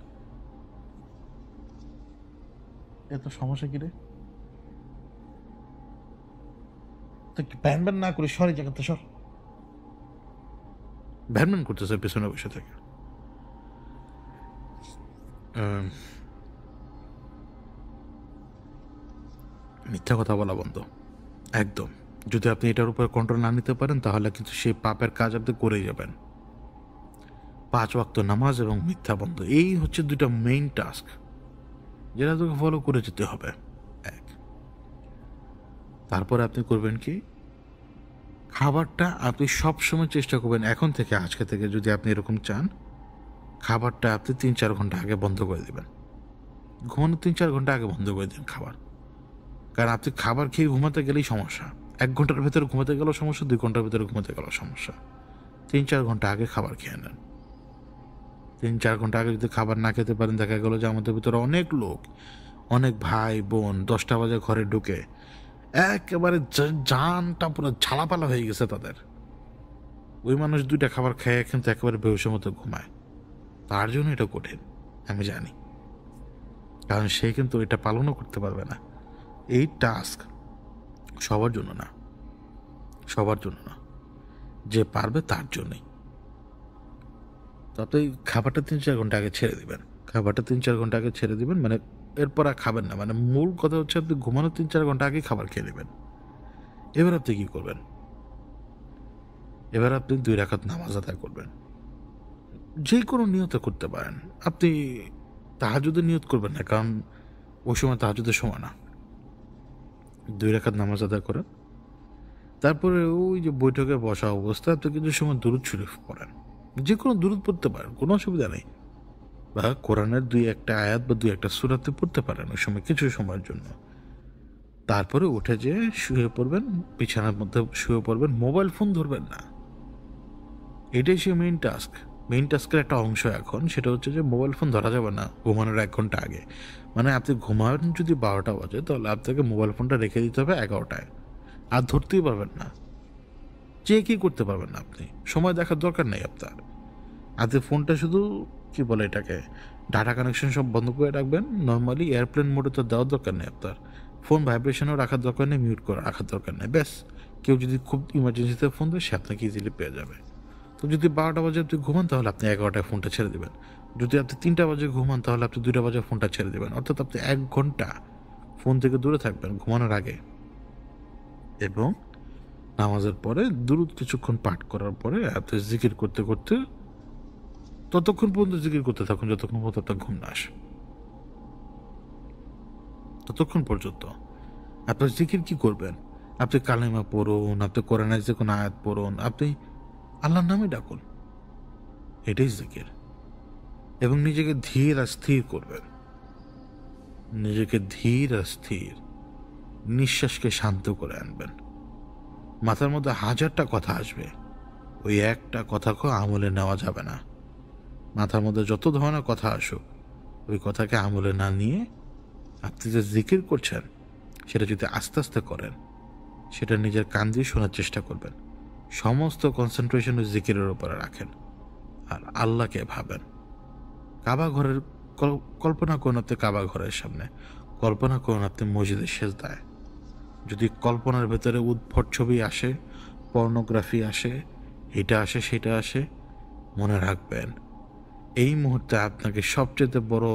এত সমস্যা কি রে? তো কি ব্যান ব্যান না করে সরি জায়গাতে সর। ভ্যান ভ্যান করতেছে পেছনে বসে থেকে। মিথ্যা কথা বলা বন্ধ একদম। যদি আপনি এটার উপর কন্ট্রোল না নিতে পারেন, তাহলে কিন্তু সেই পাপের কাজ আপনি করেই যাবেন। 5 ওয়াক্ত নামাজ এবং মিথ্যা বন্ধ, এই হচ্ছে 2টা মেইন টাস্ক, যেটা তোকে ফলো করে যেতে হবে। 1, তারপরে আপনি করবেন কি, খাবারটা আপনি সবসময় চেষ্টা করবেন এখন থেকে, আজকে থেকে যদি আপনি এরকম চান, খাবারটা আপনি 3-4 ঘন্টা আগে বন্ধ করে দেবেন। ঘুমানোর 3-4 ঘন্টা আগে বন্ধ করে দিন খাবার। কারণ আপনি খাবার খেয়ে ঘুমাতে গেলেই সমস্যা। 1 ঘন্টার ভেতরে ঘুমাতে গেলেও সমস্যা, 2 ঘন্টার ভেতরে ঘুমাতে গেলেও সমস্যা। 3-4 ঘন্টা আগে খাবার খেয়ে নেন। 3-4 ঘন্টা আগে যদি খাবার না খেতে পারেন, দেখা গেল যে আমাদের ভিতরে অনেক লোক, অনেক ভাই বোন 10টা বাজে ঘরে ঢুকে একেবারে জানটা পুরো ঝালাপালা হয়ে গেছে তাদের। ওই মানুষ 2টা খাবার খেয়ে কিন্তু একেবারে বেহুশের মতো ঘুমায়। তার জন্য এটা কঠিন, আমি জানি, কারণ সে কিন্তু এটা পালনও করতে পারবে না। এই টাস্ক সবার জন্য না, সবার জন্য না, যে পারবে তার জন্যই। তো আপনি খাবারটা 3-4 ঘন্টা আগে ছেড়ে দিবেন। খাবারটা 3-4 ঘন্টা আগে ছেড়ে দিবেন, মানে এরপর আর খাবেন না। মানে মূল কথা হচ্ছে আপনি ঘুমানোর 3-4 ঘন্টা আগে খাবার খেয়ে নেবেন। এবার আপনি কি করবেন? এবার আপনি 2 রাকাত নামাজ আদায় করবেন। যে কোনো নিয়তে করতে পারেন। আপনি তাহাজ্জুদের নিয়ত করবেন না, কারণ ওই সময় তাহাজ্জুদের সময় না। 2 রাকাত নামাজ আদায় করেন। তারপরে ওই যে বৈঠকে বসা অবস্থায় আপনি কিছু সময় দুরূদ শরীফ পড়েন। যে কোনো দুরূদ পড়তে পারেন, কোনো অসুবিধা নেই। বা কোরআনের 2-1টা আয়াত বা 2-1টা সূরা আপনি পড়তে পারেন ওই সময়, কিছু সময়ের জন্য। তারপরে উঠে যেয়ে শুয়ে পড়বেন, বিছানার মধ্যে শুয়ে পড়বেন, মোবাইল ফোন ধরবেন না। এটাই সে মেইন টাস্ক। মেইন টাস্কের একটা অংশ এখন, সেটা হচ্ছে যে মোবাইল ফোন ধরা যাবে না ঘুমানোর 1 ঘন্টা আগে। মানে আপনি ঘুমাবেন যদি 12টা বাজে, তাহলে আপনাকে মোবাইল ফোনটা রেখে দিতে হবে 11টায়। আর ধরতেই পারবেন না, চেকই করতে পারবেন না আপনি, সময় দেখার দরকার নেই আপনার। আপনি ফোনটা শুধু কি বলে এটাকে, ডাটা কানেকশন সব বন্ধ করে রাখবেন। নর্মালি এয়ারপ্লেন মোডে তো দেওয়ার দরকার নেই আপনার। ফোন ভাইব্রেশনও রাখার দরকার নেই, মিউট করে রাখার দরকার নেই। ব্যাস, কেউ যদি খুব ইমার্জেন্সিতে ফোন দেয়, সে আপনাকে ইজিলি পেয়ে যাবে। তো যদি 12টা বাজে আপনি ঘুমান, তাহলে আপনি 11টায় ফোনটা ছেড়ে দেবেন। যদি আপনি 3টা বাজে ঘুমান, তাহলে আপনি 2টা বাজে ফোনটা ছেড়ে দেবেন। অর্থাৎ আপনি 1 ঘন্টা ফোন থেকে দূরে থাকবেন ঘুমানোর আগে। এবং নামাজের পরে দুরূদ কিছুক্ষণ পাঠ করার পরে আপনি জিকির করতে করতে ততক্ষণ পর্যন্ত জিকির করতে থাকুন, যতক্ষণ পর্যন্ত আপনার ঘুম না আসে। ততক্ষণ পর্যন্ত আপনার জিকির কি করবেন? আপনি কালেমা পড়ুন, আপনি কোরআনের যে কোনো আয়াত পড়ুন, আপনি আল্লাহর নামে ডাকুন, এটাই জিকির। এবং নিজেকে ধীর আর স্থির করবেন। নিজেকে ধীর আর স্থির, নিঃশ্বাসকে শান্ত করে আনবেন। মাথার মধ্যে 1000টা কথা আসবে, ওই একটা কথাকে আমলে নেওয়া যাবে না। মাথার মধ্যে যত ধরনের কথা আসুক, ওই কথাকে আমলে না নিয়ে আপনি যে জিকির করছেন, সেটা যদি আস্তে আস্তে করেন, সেটা নিজের কান দিয়ে শোনার চেষ্টা করবেন। সমস্ত কনসেন্ট্রেশন ওই জিকিরের উপরে রাখেন আর আল্লাহকে ভাবেন। কাবা ঘরের কল্পনা করুন আপনি কাবা ঘরের সামনে, কল্পনা করুন আপনি মসজিদের সেজদায়। যদি কল্পনার ভেতরে উদ্ভট ছবি আসে, পর্নোগ্রাফি আসে, এটা আসে সেটা আসে, মনে রাখবেন এই মুহূর্তে আপনাকে সবচেয়ে বড়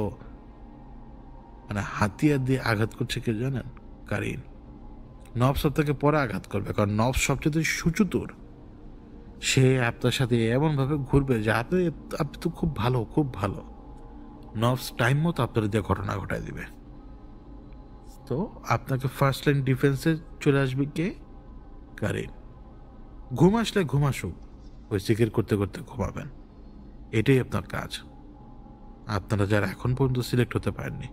হাতিয়ার দিয়ে আঘাত করছে কে জানেন? কারিন। নফস আপনাকে পরে আঘাত করবে, কারণ নফস সবচেয়ে সুচতুর। সে আপনার সাথে এমনভাবে ঘুরবে যে আপনি তো খুব ভালো, খুব ভালো। নফস টাইম মতো আপনার দিয়ে ঘটনা ঘটায় দিবে। তো আপনাকে ফার্স্ট লাইন ডিফেন্সে চলে আসবে কে? কারিন। ঘুম আসলে ঘুম আসুক, ওই জিকির করতে করতে ঘুমাবেন। এটাই আপনার কাজ। আপনারা যারা এখন পর্যন্ত সিলেক্ট হতে পারেননি,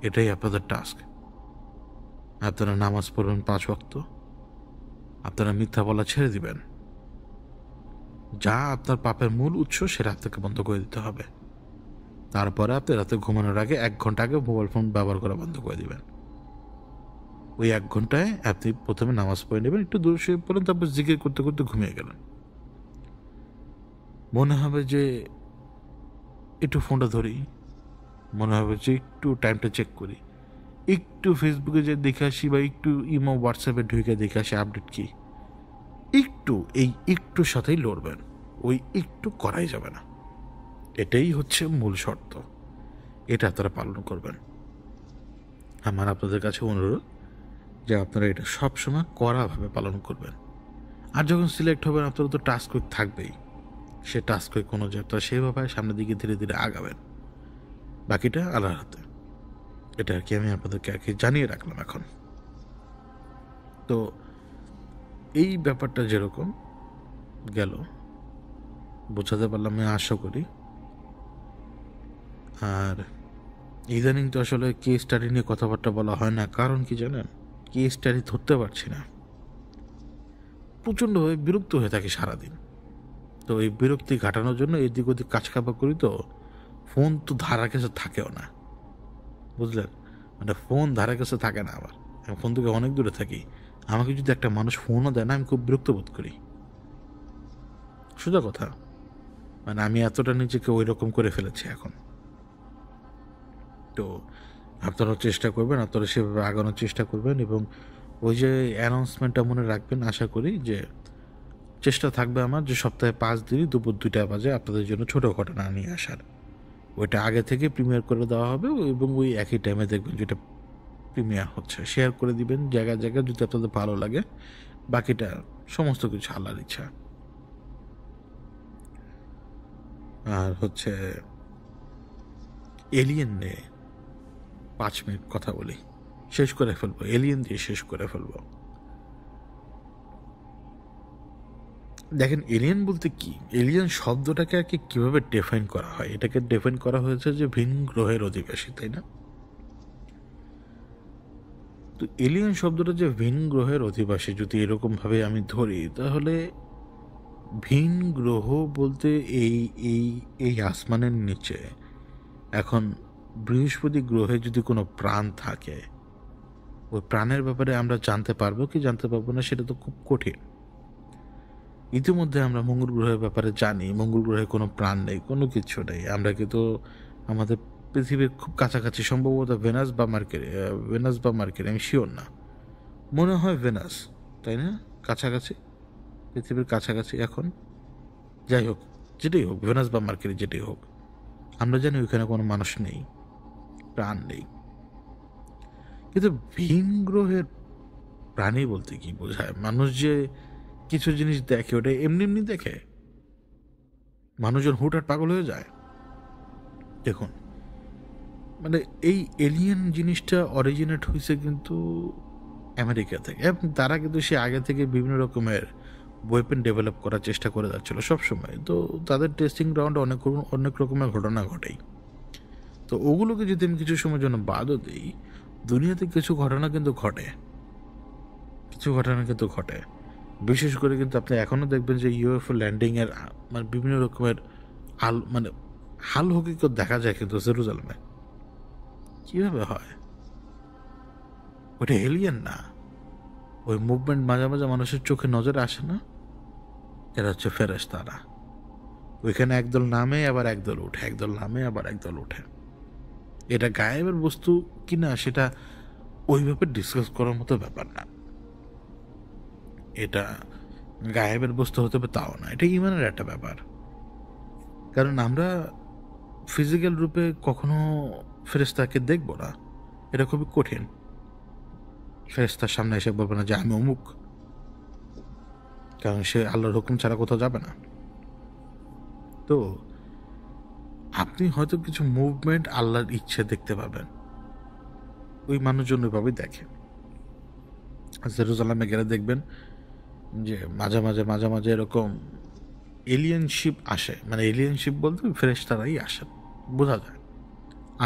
এটাই আপনাদের টাস্ক। আপনারা নামাজ পড়বেন 5 ওয়াক্ত, আপনারা মিথ্যা বলা ছেড়ে দিবেন। যা আপনার পাপের মূল উৎস সেটা আপনাকে বন্ধ করে দিতে হবে। তারপরে আপনি রাতে ঘুমানোর আগে 1 ঘন্টা আগে মোবাইল ফোন ব্যবহার করা বন্ধ করে দিবেন। ওই 1 ঘন্টায় আপনি প্রথমে নামাজ পড়ে নেবেন, একটু দূর শুয়ে পড়েন, তারপর জিকির করতে করতে ঘুমিয়ে গেলেন। মনে হবে যে একটু ফোনটা ধরি, মনে হবে যে একটু টাইমটা চেক করি, একটু ফেসবুকে যে দেখে আসি বা একটু ইমো হোয়াটসঅ্যাপে ঢুকে দেখে আসি আপডেট কি। একটু এই একটুর সাথেই লড়বেন, ওই একটু করাই যাবে না। এটাই হচ্ছে মূল শর্ত, এটা আপনারা পালন করবেন। আমার আপনাদের কাছে অনুরোধ যে আপনারা এটা সবসময় কড়াভাবে পালন করবেন। আর যখন সিলেক্ট হবেন আপনারা তো টাস্ক উইক থাকবেই, সে টাস্ক উইক কোনো যে আপনারা সেভাবে সামনের দিকে ধীরে ধীরে আগাবেন। বাকিটা আল্লাহর হাতে। এটা আর কি আমি আপনাদেরকে আর কি জানিয়ে রাখলাম এখন। তো এই ব্যাপারটা যেরকম গেল, বোঝাতে পারলাম আমি আশা করি। আর ইদানিং তো আসলে কেস স্টাডি নিয়ে কথাবার্তা বলা হয় না, কারণ কি জানেন? কেস স্টাডি ধরতে পারছি না, প্রচণ্ডভাবে বিরক্ত হয়ে থাকি সারাদিন। তো এই বিরক্তি কাটানোর জন্য এদিক ওদিক কাজ কারবার করি, তো ফোন তো ধারা কাছে থাকেও না, বুঝলেন? ফোন ধারা কাছে থাকে না আমার, আমি ফোন থেকে অনেক দূরে থাকি। আমাকে যদি একটা মানুষ ফোনও দেয় না, আমি খুব বিরক্ত বোধ করি। সোজা কথা, আমি এতটা নিজেকে ওই রকম করে ফেলেছি এখন। তো আপনারাও চেষ্টা করবেন, আপনারা সেভাবে আগানোর চেষ্টা করবেন, এবং ওই যে অ্যানাউন্সমেন্টটা মনে রাখবেন। আশা করি যে চেষ্টা থাকবে আমার যে সপ্তাহে 5 দিনই দুপুর 2টা বাজে আপনাদের জন্য ছোটো ঘটনা নিয়ে আসার। ওইটা আগে থেকে প্রিমিয়ার করে দেওয়া হবে, এবং ওই একই টাইমে দেখবেন যেটা প্রিমিয়ার হচ্ছে শেয়ার করে দিবেন জায়গায় জায়গায়, যদি আপনাদের ভালো লাগে। বাকিটা সমস্ত কিছু আল্লাহর ইচ্ছা। আর হচ্ছে এলিয়েন নিয়ে 5 মিনিট কথা বলি, শেষ করে ফেলবো। এলিয়েন দিয়ে শেষ করে ফেলবো। দেখেন, এলিয়েন বলতে কি? এলিয়েন শব্দটাকে আর কি কীভাবে ডিফাইন করা হয়? এটাকে ডিফাইন করা হয়েছে যে ভিন গ্রহের অধিবাসী, তাই না? তো এলিয়েন শব্দটা যে ভিন গ্রহের অধিবাসী যদি এরকমভাবে আমি ধরি, তাহলে ভিন গ্রহ বলতে এই এই এই আসমানের নিচে এখন বৃহস্পতি গ্রহে যদি কোনো প্রাণ থাকে, ওই প্রাণের ব্যাপারে আমরা জানতে পারবো কি জানতে পারবো না সেটা তো খুব কঠিন। ইতিমধ্যে আমরা মঙ্গল গ্রহের ব্যাপারে জানি, মঙ্গল গ্রহে কোনো প্রাণ নেই, কোনো কিছু নেই। আমরা কিন্তু আমাদের পৃথিবীর খুব কাছাকাছি, সম্ভবত ভেনাস বা মার্কেরি, আমি শিওর না, মনে হয় ভেনাস, তাই না? কাছাকাছি, পৃথিবীর কাছাকাছি এখন। যাই হোক, যেটাই হোক, ভেনাস বা মার্কেরি যেটাই হোক, আমরা জানি ওইখানে কোনো মানুষ নেই, প্রাণ নেই। কিন্তু ভিন গ্রহের প্রাণী বলতে কি বোঝায়? মানুষ যে কিছু জিনিস দেখে, ওটা এমনি এমনি দেখে? মানুষজন হুটহাট পাগল হয়ে যায়? দেখুন, এই এলিয়েন জিনিসটা অরিজিনেট হয়েছে কিন্তু আমেরিকা থেকে, এবং তারা কিন্তু সে আগে থেকে বিভিন্ন রকমের ওয়েপেন ডেভেলপ করার চেষ্টা করে যাচ্ছিল সবসময়। তো তাদের টেস্টিং গ্রাউন্ডে অনেক রকমের ঘটনা ঘটেই। তো ওগুলোকে যদি আমি কিছু সময়ের জন্য বাদও দিই, দুনিয়াতে কিছু ঘটনা কিন্তু ঘটে। বিশেষ করে কিন্তু আপনি এখনও দেখবেন যে ইউএফও ল্যান্ডিংয়ের বিভিন্ন রকমের হাল হকিকত দেখা যায় কিন্তু জেরুজালেমে। কীভাবে হয়? ওটা এলিয়েন না, ওই মুভমেন্ট মাঝে মাঝে মানুষের চোখে নজরে আসে না, এরা হচ্ছে ফেরেশতারা। ওইখানে একদল নামে আবার একদল উঠে, একদল নামে আবার একদল উঠে। এটা গায়েবের বস্তু কিনা সেটা ওইভাবে ডিসকাস করার মতো ব্যাপার না। এটা গায়েবের বস্তু হতে হবে তাও না, এটা ইমানের একটা ব্যাপার। কারণ আমরা ফিজিক্যাল রূপে কখনো ফেরেশতাকে দেখব না, এটা খুবই কঠিন। ফেরেশতার সামনে এসে বলবে না যে আমি অমুক, কারণ সে আল্লাহর হুকুম ছাড়া কোথাও যাবে না। তো আপনি হয়তো কিছু মুভমেন্ট আল্লাহর ইচ্ছে দেখতে পাবেন, ওই মানুষজন ওইভাবেই দেখে। জেরুজালেমে গেলে দেখবেন যে মাঝে মাঝে মাঝে মাঝে এরকম এলিয়েনশিপ আসে, মানে এলিয়েনশিপ বলতে ফেরেশতারাই আসেন, বোঝা যায়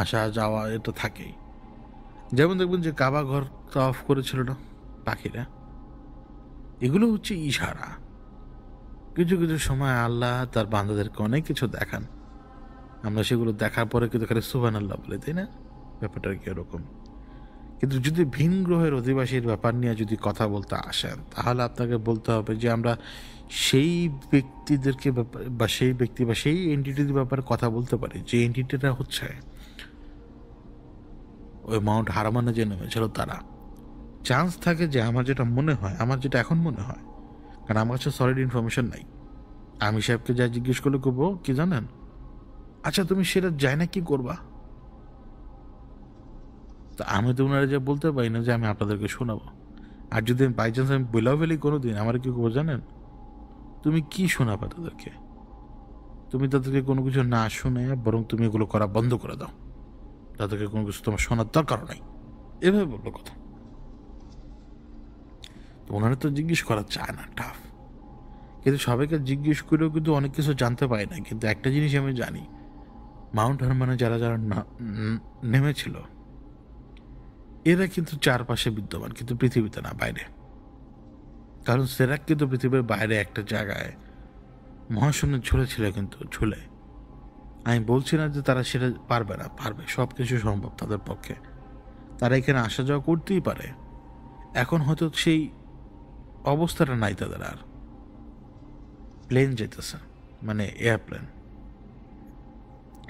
আসা যাওয়া এটা থাকেই। যেমন দেখবেন যে কাবা ঘর তওয়াফ করেছিল না পাখিরা, এগুলো হচ্ছে ইশারা। কিছু কিছু সময় আল্লাহ তার বান্দাদেরকে অনেক কিছু দেখান, আমরা সেগুলো দেখার পরে কিন্তু খালি সুবহানাল্লাহ বলে, তাই না? ব্যাপারটা কি এরকম। কিন্তু যদি ভিন গ্রহের অধিবাসীর ব্যাপার নিয়ে যদি কথা বলতে আসেন, তাহলে আপনাকে বলতে হবে যে আমরা সেই ব্যক্তিদেরকে বা সেই ব্যক্তি বা সেই এন্টিটির ব্যাপারে কথা বলতে পারি যে এন্টিটিটা হচ্ছে ওই মাউন্ট হারামানে যে নেমেছিল তারা। চান্স থাকে যে আমার যেটা মনে হয়, আমার যেটা এখন মনে হয়, কারণ আমার কাছে সলিড ইনফরমেশন নাই। আমি সাহেবকে যা জিজ্ঞেস করলে করবো কি জানেন, আচ্ছা তুমি সেটা যায় না কি করবা? তো আমি তো ওনারা যা বলতে পারি না যে আমি আপনাদেরকে শোনাবো। আর যদি বাই চান্স আমি বলেও ফেলি কোনো দিন, আমার কি করবো জানেন, তুমি কি শোনাবা তাদেরকে? তুমি তাদেরকে কোনো কিছু না শুনে বরং তুমি এগুলো করা বন্ধ করে দাও, তাদেরকে কোনো কিছু তোমার শোনার দরকার নাই, এভাবে বললো কথা। তো ওনারা তো জিজ্ঞেস করা চায় না, টাফ। কিন্তু সবাইকে জিজ্ঞেস করেও কিন্তু অনেক কিছু জানতে পারি না। কিন্তু একটা জিনিস আমি জানি, মাউন্ট হারমানে যারা যারা নেমেছিল এরা কিন্তু চারপাশে বিদ্যমান, কিন্তু পৃথিবীতে না, বাইরে। কারণ সেরাক কিন্তু পৃথিবীর বাইরে একটা জায়গায় মহাশূন্যে ঝুলেছিল, কিন্তু ঝুলে। আমি বলছি না যে তারা সেটা পারবে না, পারবে, সব কিছু সম্ভব তাদের পক্ষে। তারা এখানে আসা যাওয়া করতেই পারে। এখন হয়তো সেই অবস্থাটা নাই তাদের, আর প্লেন যেতেছে, মানে এয়ারপ্লেন,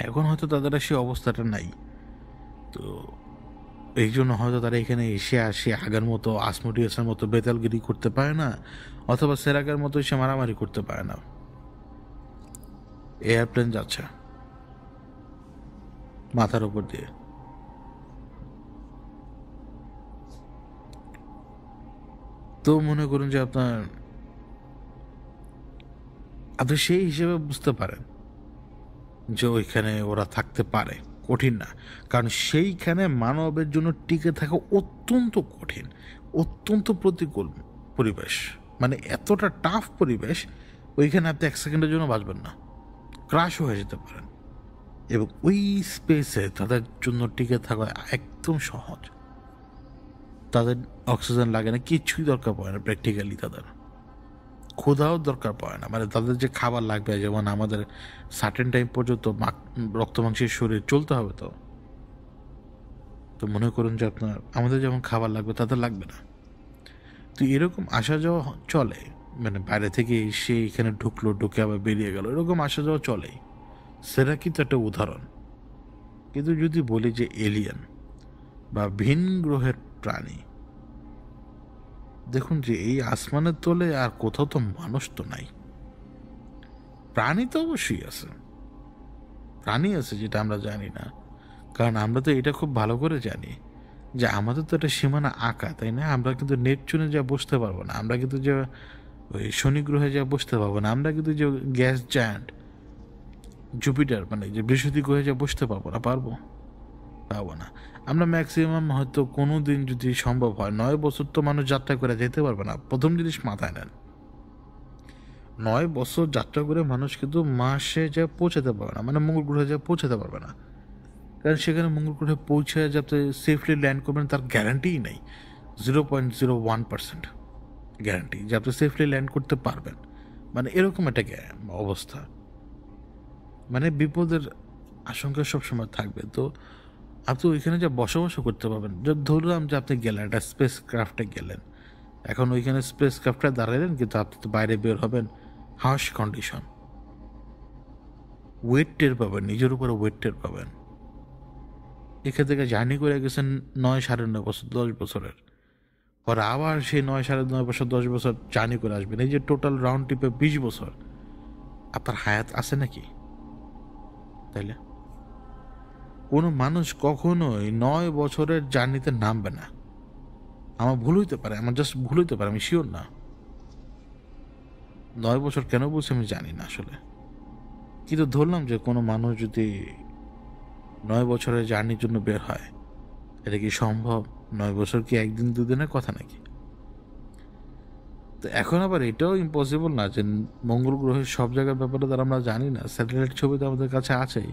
এখন হয়তো তাদের আর সেই অবস্থাটা নাই। তো এই জন্য হয়তো তারা এখানে এসে আসে আগের মতো আসমোডিয়াসের মতো বেতালগিরি করতে পারে না, অথবা সেরাকের মতো এসে মারামারি করতে পারে না। এয়ারপ্লেন যাচ্ছে মাথার উপর দিয়ে, তো মনে করুন যে আপনি সেই হিসেবে বুঝতে পারেন যে ওইখানে ওরা থাকতে পারে, কঠিন না। কারণ সেইখানে মানবের জন্য টিকে থাকা অত্যন্ত কঠিন, অত্যন্ত প্রতিকূল পরিবেশ, মানে এতটা টাফ পরিবেশ, ওইখানে আপনি এক সেকেন্ডের জন্য বাঁচবেন না, ক্রাশ হয়ে যেতে পারেন। এবং ওই স্পেসে তাদের জন্য টিকে থাকা একদম সহজ। তাদের অক্সিজেন লাগে না, কিচ্ছুই দরকার পড়ে না, প্র্যাকটিক্যালি তাদের ক্ষুধাও দরকার পড়ে না। মানে তাদের যে খাবার লাগবে, যেমন আমাদের সার্টেন টাইম পর্যন্ত রক্ত মাংসের শরীর চলতে হবে, তো তো মনে করুন যে আমাদের যেমন খাবার লাগবে তাদের লাগবে না। তো এরকম আসা যাওয়া চলে, মানে বাইরে থেকে এসে এখানে ঢুকলো, ঢুকে আবার বেরিয়ে গেল, এরকম আসা যাওয়া চলেই। সেটা কিন্তু একটা উদাহরণ। কিন্তু যদি বলি যে এলিয়েন বা ভিন গ্রহের প্রাণী, দেখুন যে এই আসমানের তলে আর কোথাও তো মানুষ তো নাই। প্রাণী তো অবশ্যই আছে, প্রাণী আছে যেটা আমরা জানি না। কারণ আমরা তো এটা খুব ভালো করে জানি যে আমাদের তো একটা সীমানা আঁকা, তাই না? আমরা কিন্তু নেপচুনে যা বসতে পারবো না, আমরা কিন্তু যে ওই শনি গ্রহে যা বসতে পারবো না, আমরা কিন্তু যে গ্যাস জায়ান্ট জুপিটার মানে যে বৃহস্পতি গ্রহে যা বসতে পারবো না, পাবো না। আমরা ম্যাক্সিমাম হয়তো কোনো দিন যদি সম্ভব হয়, 9 বছর তো মানুষ যাত্রা করে যেতে পারবে না। প্রথম জিনিস মাথায় নেন, 9 বছর যাত্রা করে মানুষ কিন্তু মাসে যা পৌঁছাতে পারবে না, মানে মঙ্গল গ্রহে যা পৌঁছাতে পারবে না। কারণ সেখানে মঙ্গল গ্রহে পৌঁছে যাতে সেফলি ল্যান্ড করবেন তার গ্যারান্টিই নেই। 0.01% গ্যারান্টি যে আপনি সেফলি ল্যান্ড করতে পারবেন, মানে এরকম একটা অবস্থা। মানে বিপদের আশঙ্কা সবসময় থাকবে। তো আপনি ওইখানে যা বসবাসও করতে পারবেন, ধরলাম যে আপনি গেলেন একটা স্পেস ক্রাফটে গেলেন, এখন ওইখানে স্পেস ক্রাফটে দাঁড়ালেন, কিন্তু আপনি তো বাইরে বের হবেন, হার্শ কন্ডিশন, ওয়েট টের পাবেন, নিজের উপরে ওয়েট টের পাবেন। এখান থেকে জার্নি করে গেছেন 9-9.5 বছর, 10 বছরের পরে আবার সেই 9-9.5 বছর, 10 বছর জার্নি করে আসবেন। এই যে টোটাল রাউন্ড টিপে 20 বছর আপনার হায়াত আছে নাকি? তাইলে কোনো মানুষ কখনোই 9 বছরের জার্নিতে নামবে না। আমার ভুল হইতে পারে, আমার জাস্ট ভুল হইতে পারে, আমি শিওর না। 9 বছর কেন বলছি আমি জানি না আসলে, কিন্তু ধরলাম যে কোনো মানুষ যদি 9 বছরের জার্নির জন্য বের হয়, এটা কি সম্ভব? 9 বছর কি একদিন দুদিনের কথা নাকি? তো এখন আবার এটাও ইম্পসিবল না যে মঙ্গল গ্রহের সব জায়গার ব্যাপারে তো আমরা জানি না। স্যাটেলাইট ছবি তো আমাদের কাছে আছেই।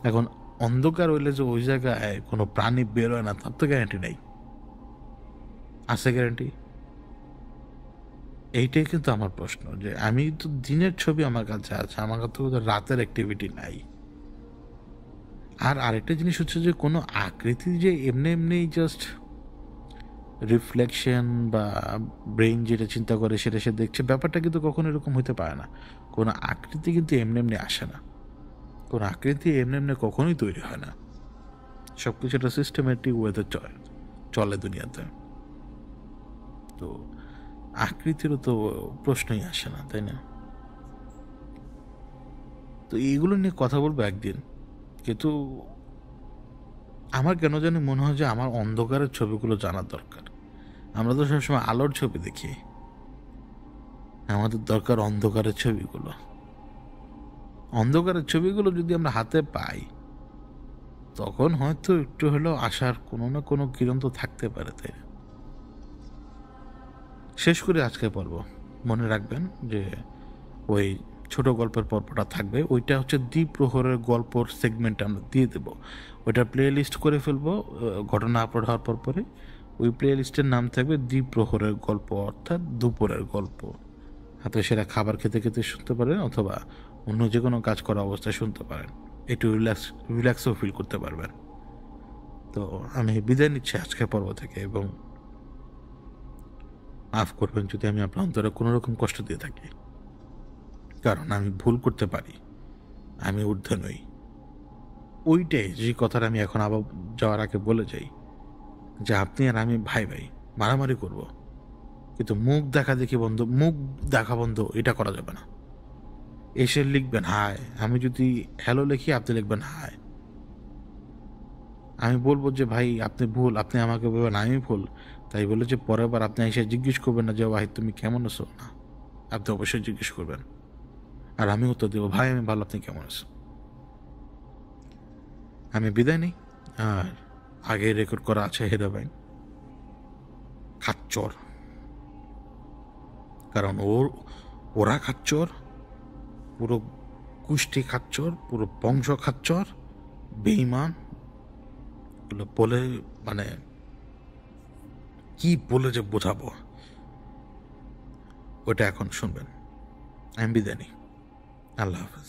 এখন অন্ধকার হইলে যে ওই জায়গায় কোনো প্রাণী বের হয় না, তার তো গ্যারান্টি নেই। আছে গ্যারান্টি? এইটাই কিন্তু আমার প্রশ্ন, যে আমি তো দিনের ছবি আমার কাছে আছে, আমার কাছে তো রাতের অ্যাক্টিভিটি নাই। আর আরেকটা জিনিস হচ্ছে যে কোনো আকৃতি যে এমনি এমনি জাস্ট রিফ্লেকশন বা ব্রেইন যেটা চিন্তা করে সেটা সে দেখছে, ব্যাপারটা কিন্তু কখনো এরকম হতে পারে না। কোনো আকৃতি কিন্তু এমনি এমনি আসে না, কোনো আকৃতি এমনি এমনি কখনোই তৈরি হয় না। সব কিছু একটা সিস্টেমেটিক ওয়েতে চলে দুনিয়াতে। তো আকৃতিরও তো প্রশ্নই আসে না, তাই না? তো এইগুলো নিয়ে কথা বলবো একদিন, কিন্তু আমার কেন জানি মনে হয় যে আমার অন্ধকারের ছবিগুলো জানার দরকার। আমরা তো সবসময় আলোর ছবি দেখি, আমাদের দরকার অন্ধকারের ছবিগুলো। অন্ধকারের ছবিগুলো যদি আমরা হাতে পাই, তখন হয়তো একটু হলেও আশার কোনো না কোনো কিরণ তো থাকতে পারে, তাই না? শেষ করে আজকের পর্ব, মনে রাখবেন যে ওই ছোট গল্পের পর্বটা থাকবে, ওইটা হচ্ছে দ্বিপ্রহরের গল্পর সেগমেন্ট আমরা দিয়ে দেবো। ওইটা প্লে লিস্ট করে ফেলবো ঘটনা আপলোড হওয়ার পর পরে। ওই প্লে লিস্টের নাম থাকবে দ্বিপ্রহরের গল্প, অর্থাৎ দুপুরের গল্প। হাতে সেরা খাবার খেতে খেতে শুনতে পারেন, অথবা অন্য যে কোনো কাজ করা অবস্থায় শুনতে পারেন। একটু রিল্যাক্সও ফিল করতে পারবেন। তো আমি বিদায় নিচ্ছি আজকের পর্ব থেকে, এবং মাফ করবেন যদি আমি আপনার অন্তরে কোনো রকম কষ্ট দিয়ে থাকি, কারণ আমি ভুল করতে পারি, আমি ঊর্ধ্বে নই। ওইটাই যে কথাটা আমি এখন আবার যাওয়ার আগে বলে যাই, যে আপনি আর আমি ভাই ভাই মারামারি করব, কিন্তু মুখ দেখা বন্ধ এটা করা যাবে না। এসে লিখবেন হাই, আমি যদি হ্যালো লিখি আপনি লিখবেন হাই। আমি বলবো যে ভাই আপনি ভুল, আপনি আমাকে বলবেন আমি ভুল। তাই বলে যে পরের বার আপনি এসে জিজ্ঞেস করবেন না যে ভাই তুমি কেমন আছো, না, আপনি অবশ্যই জিজ্ঞেস করবেন, আর আমি উত্তর দেবো ভাই আমি ভালো, আপনি কেমন আছেন। আমি বিদায় নিই। আর আগে রেকর্ড করা আছে হেদা ভাই খাচ্চর, কারণ ওরা খাচ্চর, পুরো কুষ্টি খাচ্চর, পুরো বংশ খাচ্চর, বেঈমান। বলে মানে কি বলে যে বোঝাবো, ওটা এখন শুনবেন। আমি বিদায় নিই। আল্লাহ হাফেজ।